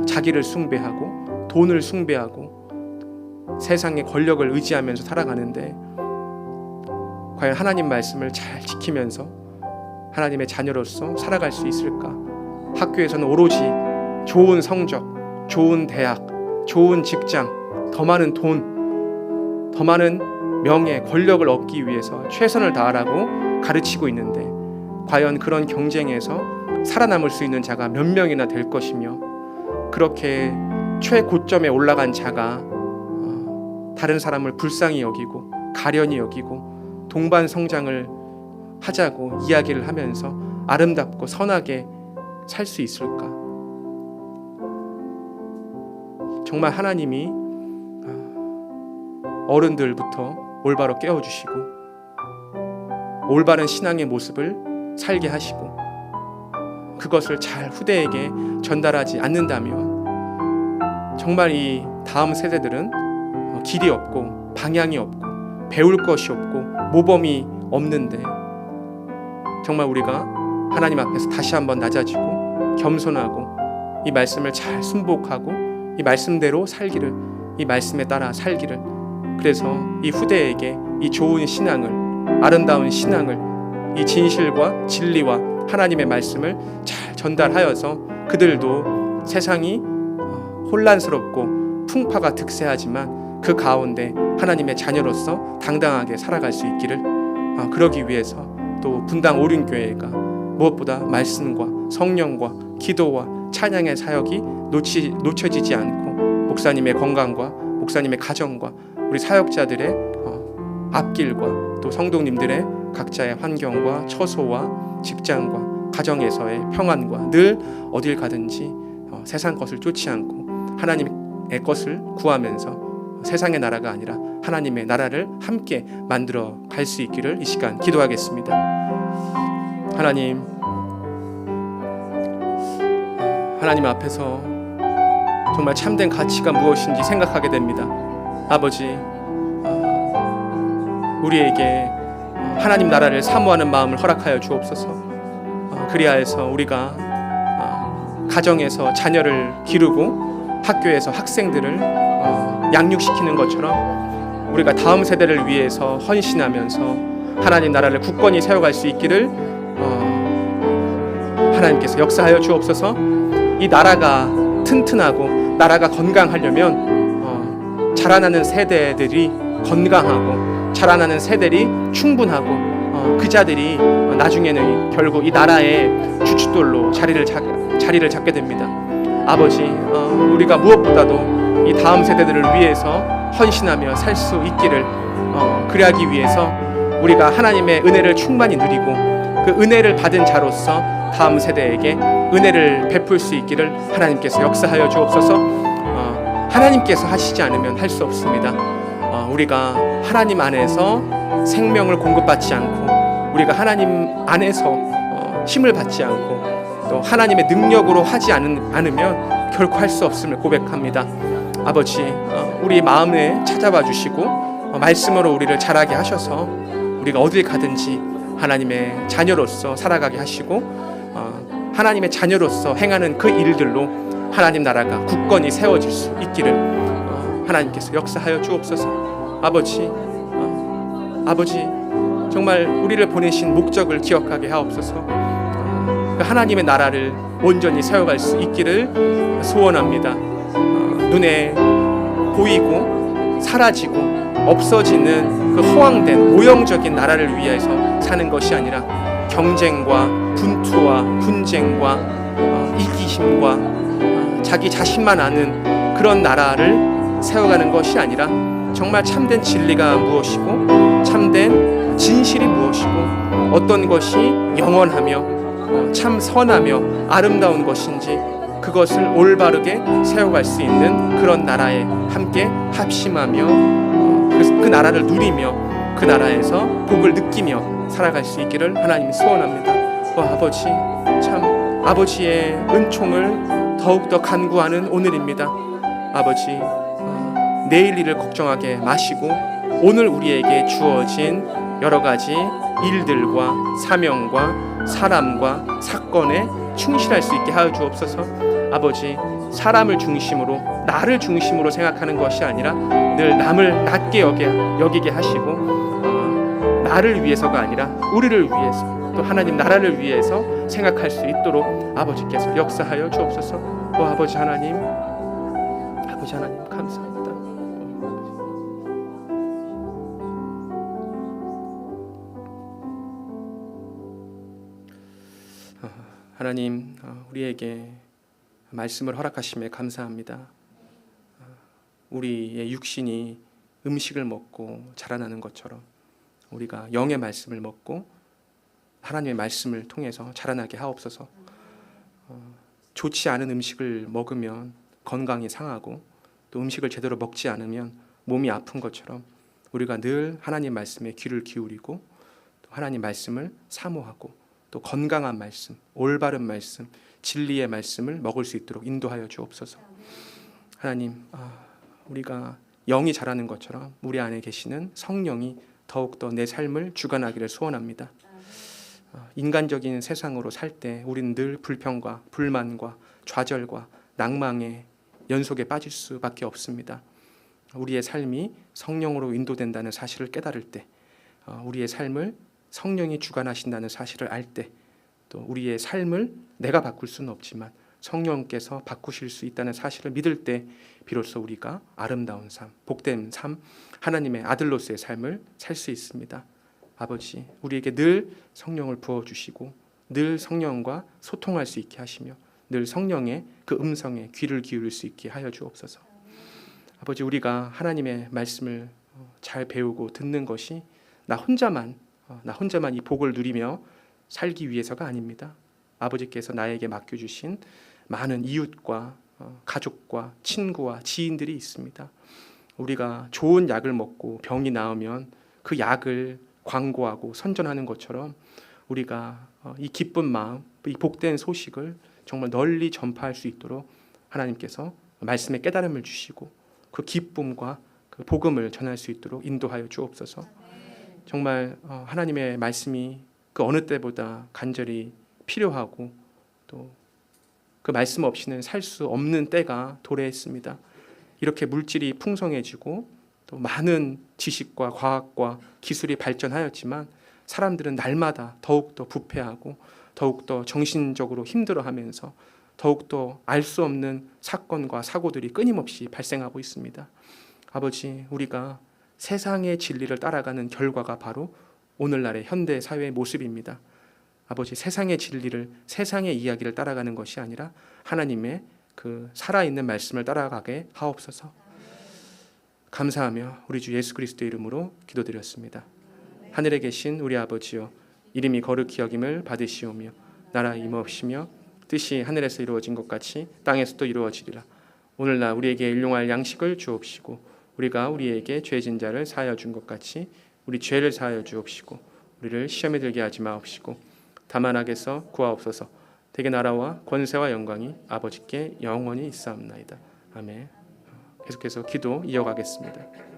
자기를 숭배하고 돈을 숭배하고 세상의 권력을 의지하면서 살아가는데, 과연 하나님 말씀을 잘 지키면서 하나님의 자녀로서 살아갈 수 있을까? 학교에서는 오로지 좋은 성적, 좋은 대학, 좋은 직장, 더 많은 돈, 더 많은 명예, 권력을 얻기 위해서 최선을 다하라고 가르치고 있는데, 과연 그런 경쟁에서 살아남을 수 있는 자가 몇 명이나 될 것이며, 그렇게 최고점에 올라간 자가 다른 사람을 불쌍히 여기고 가련히 여기고 동반 성장을 하자고 이야기를 하면서 아름답고 선하게 살 수 있을까? 정말 하나님이 어른들부터 올바로 깨워주시고 올바른 신앙의 모습을 살게 하시고 그것을 잘 후대에게 전달하지 않는다면 정말 이 다음 세대들은 길이 없고 방향이 없고 배울 것이 없고 모범이 없는데, 정말 우리가 하나님 앞에서 다시 한번 낮아지고 겸손하고 이 말씀을 잘 순복하고 이 말씀대로 살기를, 이 말씀에 따라 살기를 그래서 이 후대에게 이 좋은 신앙을, 아름다운 신앙을, 이 진실과 진리와 하나님의 말씀을 잘 전달하여서 그들도 세상이 혼란스럽고 풍파가 득세하지만 그 가운데 하나님의 자녀로서 당당하게 살아갈 수 있기를, 그러기 위해서 또 분당 오륜교회가 무엇보다 말씀과 성령과 기도와 찬양의 사역이 놓쳐지지 않고 목사님의 건강과 목사님의 가정과 우리 사역자들의 앞길과 또 성도님들의 각자의 환경과 처소와 직장과 가정에서의 평안과 늘 어딜 가든지 세상 것을 쫓지 않고 하나님의 것을 구하면서 세상의 나라가 아니라 하나님의 나라를 함께 만들어 갈 수 있기를 이 시간 기도하겠습니다. 하나님 앞에서 정말 참된 가치가 무엇인지 생각하게 됩니다. 아버지, 우리에게 하나님 나라를 사모하는 마음을 허락하여 주옵소서. 그리하여서 우리가 가정에서 자녀를 기르고 학교에서 학생들을 양육시키는 것처럼 우리가 다음 세대를 위해서 헌신하면서 하나님 나라를 굳건히 세워갈 수 있기를 하나님께서 역사하여 주옵소서. 이 나라가 튼튼하고 나라가 건강하려면 자라나는 세대들이 건강하고 자라나는 세대들이 충분하고 그 자들이 나중에는 결국 이 나라의 주춧돌로 자리를 잡게 됩니다. 아버지, 우리가 무엇보다도 이 다음 세대들을 위해서 헌신하며 살 수 있기를, 그리하기 위해서 우리가 하나님의 은혜를 충만히 누리고 그 은혜를 받은 자로서 다음 세대에게 은혜를 베풀 수 있기를 하나님께서 역사하여 주옵소서. 하나님께서 하시지 않으면 할 수 없습니다. 우리가 하나님 안에서 생명을 공급받지 않고 우리가 하나님 안에서 힘을 받지 않고 또 하나님의 능력으로 하지 않으면 결코 할 수 없음을 고백합니다. 아버지, 우리 마음에 찾아와 주시고 말씀으로 우리를 자라게 하셔서 우리가 어딜 가든지 하나님의 자녀로서 살아가게 하시고 하나님의 자녀로서 행하는 그 일들로 하나님 나라가 굳건히 세워질 수 있기를 하나님께서 역사하여 주옵소서. 아버지, 정말 우리를 보내신 목적을 기억하게 하옵소서. 하나님의 나라를 온전히 세워갈 수 있기를 소원합니다. 눈에 보이고 사라지고 없어지는 그 허황된 모형적인 나라를 위해서 사는 것이 아니라 경쟁과 분투와 분쟁과 이기심과 자기 자신만 아는 그런 나라를 세워가는 것이 아니라 정말 참된 진리가 무엇이고 참된 진실이 무엇이고 어떤 것이 영원하며 참 선하며 아름다운 것인지 그것을 올바르게 세워갈 수 있는 그런 나라에 함께 합심하며 그 나라를 누리며 그 나라에서 복을 느끼며 살아갈 수 있기를 하나님 소원합니다. 아버지, 참 아버지의 은총을 더욱더 간구하는 오늘입니다. 아버지, 내일 일을 걱정하게 마시고 오늘 우리에게 주어진 여러 가지 일들과 사명과 사람과 사건에 충실할 수 있게 하여 주옵소서. 아버지, 사람을 중심으로 나를 중심으로 생각하는 것이 아니라 늘 남을 낮게 여기게 하시고 나를 위해서가 아니라 우리를 위해서 또 하나님 나라를 위해서 생각할 수 있도록 아버지께서 역사하여 주옵소서. 아버지 하나님 감사합니다. 하나님, 우리에게 말씀을 허락하심에 감사합니다. 우리의 육신이 음식을 먹고 자라나는 것처럼 우리가 영의 말씀을 먹고 하나님의 말씀을 통해서 자라나게 하옵소서. 좋지 않은 음식을 먹으면 건강이 상하고 또 음식을 제대로 먹지 않으면 몸이 아픈 것처럼 우리가 늘 하나님 말씀에 귀를 기울이고 또 하나님 말씀을 사모하고 또 건강한 말씀, 올바른 말씀, 진리의 말씀을 먹을 수 있도록 인도하여 주옵소서. 하나님, 우리가 영이 자라는 것처럼 우리 안에 계시는 성령이 더욱더 내 삶을 주관하기를 소원합니다. 인간적인 세상으로 살 때 우리는 늘 불평과 불만과 좌절과 낭망의 연속에 빠질 수밖에 없습니다. 우리의 삶이 성령으로 인도된다는 사실을 깨달을 때, 우리의 삶을 성령이 주관하신다는 사실을 알 때, 또 우리의 삶을 내가 바꿀 수는 없지만 성령께서 바꾸실 수 있다는 사실을 믿을 때 비로소 우리가 아름다운 삶, 복된 삶, 하나님의 아들로서의 삶을 살 수 있습니다. 아버지, 우리에게 늘 성령을 부어주시고 늘 성령과 소통할 수 있게 하시며 늘 성령의 그 음성에 귀를 기울일 수 있게 하여 주옵소서. 아버지, 우리가 하나님의 말씀을 잘 배우고 듣는 것이 나 혼자만 이 복을 누리며 살기 위해서가 아닙니다. 아버지께서 나에게 맡겨주신 많은 이웃과 가족과 친구와 지인들이 있습니다. 우리가 좋은 약을 먹고 병이 나으면 그 약을 광고하고 선전하는 것처럼 우리가 이 기쁜 마음, 이 복된 소식을 정말 널리 전파할 수 있도록 하나님께서 말씀의 깨달음을 주시고 그 기쁨과 그 복음을 전할 수 있도록 인도하여 주옵소서. 정말 하나님의 말씀이 그 어느 때보다 간절히 필요하고 또 그 말씀 없이는 살 수 없는 때가 도래했습니다. 이렇게 물질이 풍성해지고 또 많은 지식과 과학과 기술이 발전하였지만 사람들은 날마다 더욱더 부패하고 더욱더 정신적으로 힘들어하면서 더욱더 알 수 없는 사건과 사고들이 끊임없이 발생하고 있습니다. 아버지, 우리가 세상의 진리를 따라가는 결과가 바로 오늘날의 현대 사회의 모습입니다. 아버지, 세상의 진리를, 세상의 이야기를 따라가는 것이 아니라 하나님의 그 살아있는 말씀을 따라가게 하옵소서. 감사하며 우리 주 예수 그리스도의 이름으로 기도드렸습니다. 하늘에 계신 우리 아버지여, 이름이 거룩히 여김을 받으시오며 나라 임하옵시며 뜻이 하늘에서 이루어진 것 같이 땅에서도 이루어지리라. 오늘날 우리에게 일용할 양식을 주옵시고 우리가 우리에게 죄진 자를 사하여 준 것 같이 우리 죄를 사하여 주옵시고 우리를 시험에 들게 하지 마옵시고 다만 악에서 구하옵소서. 대개 나라와 권세와 영광이 아버지께 영원히 있사옵나이다. 아멘. 계속해서 기도 이어가겠습니다.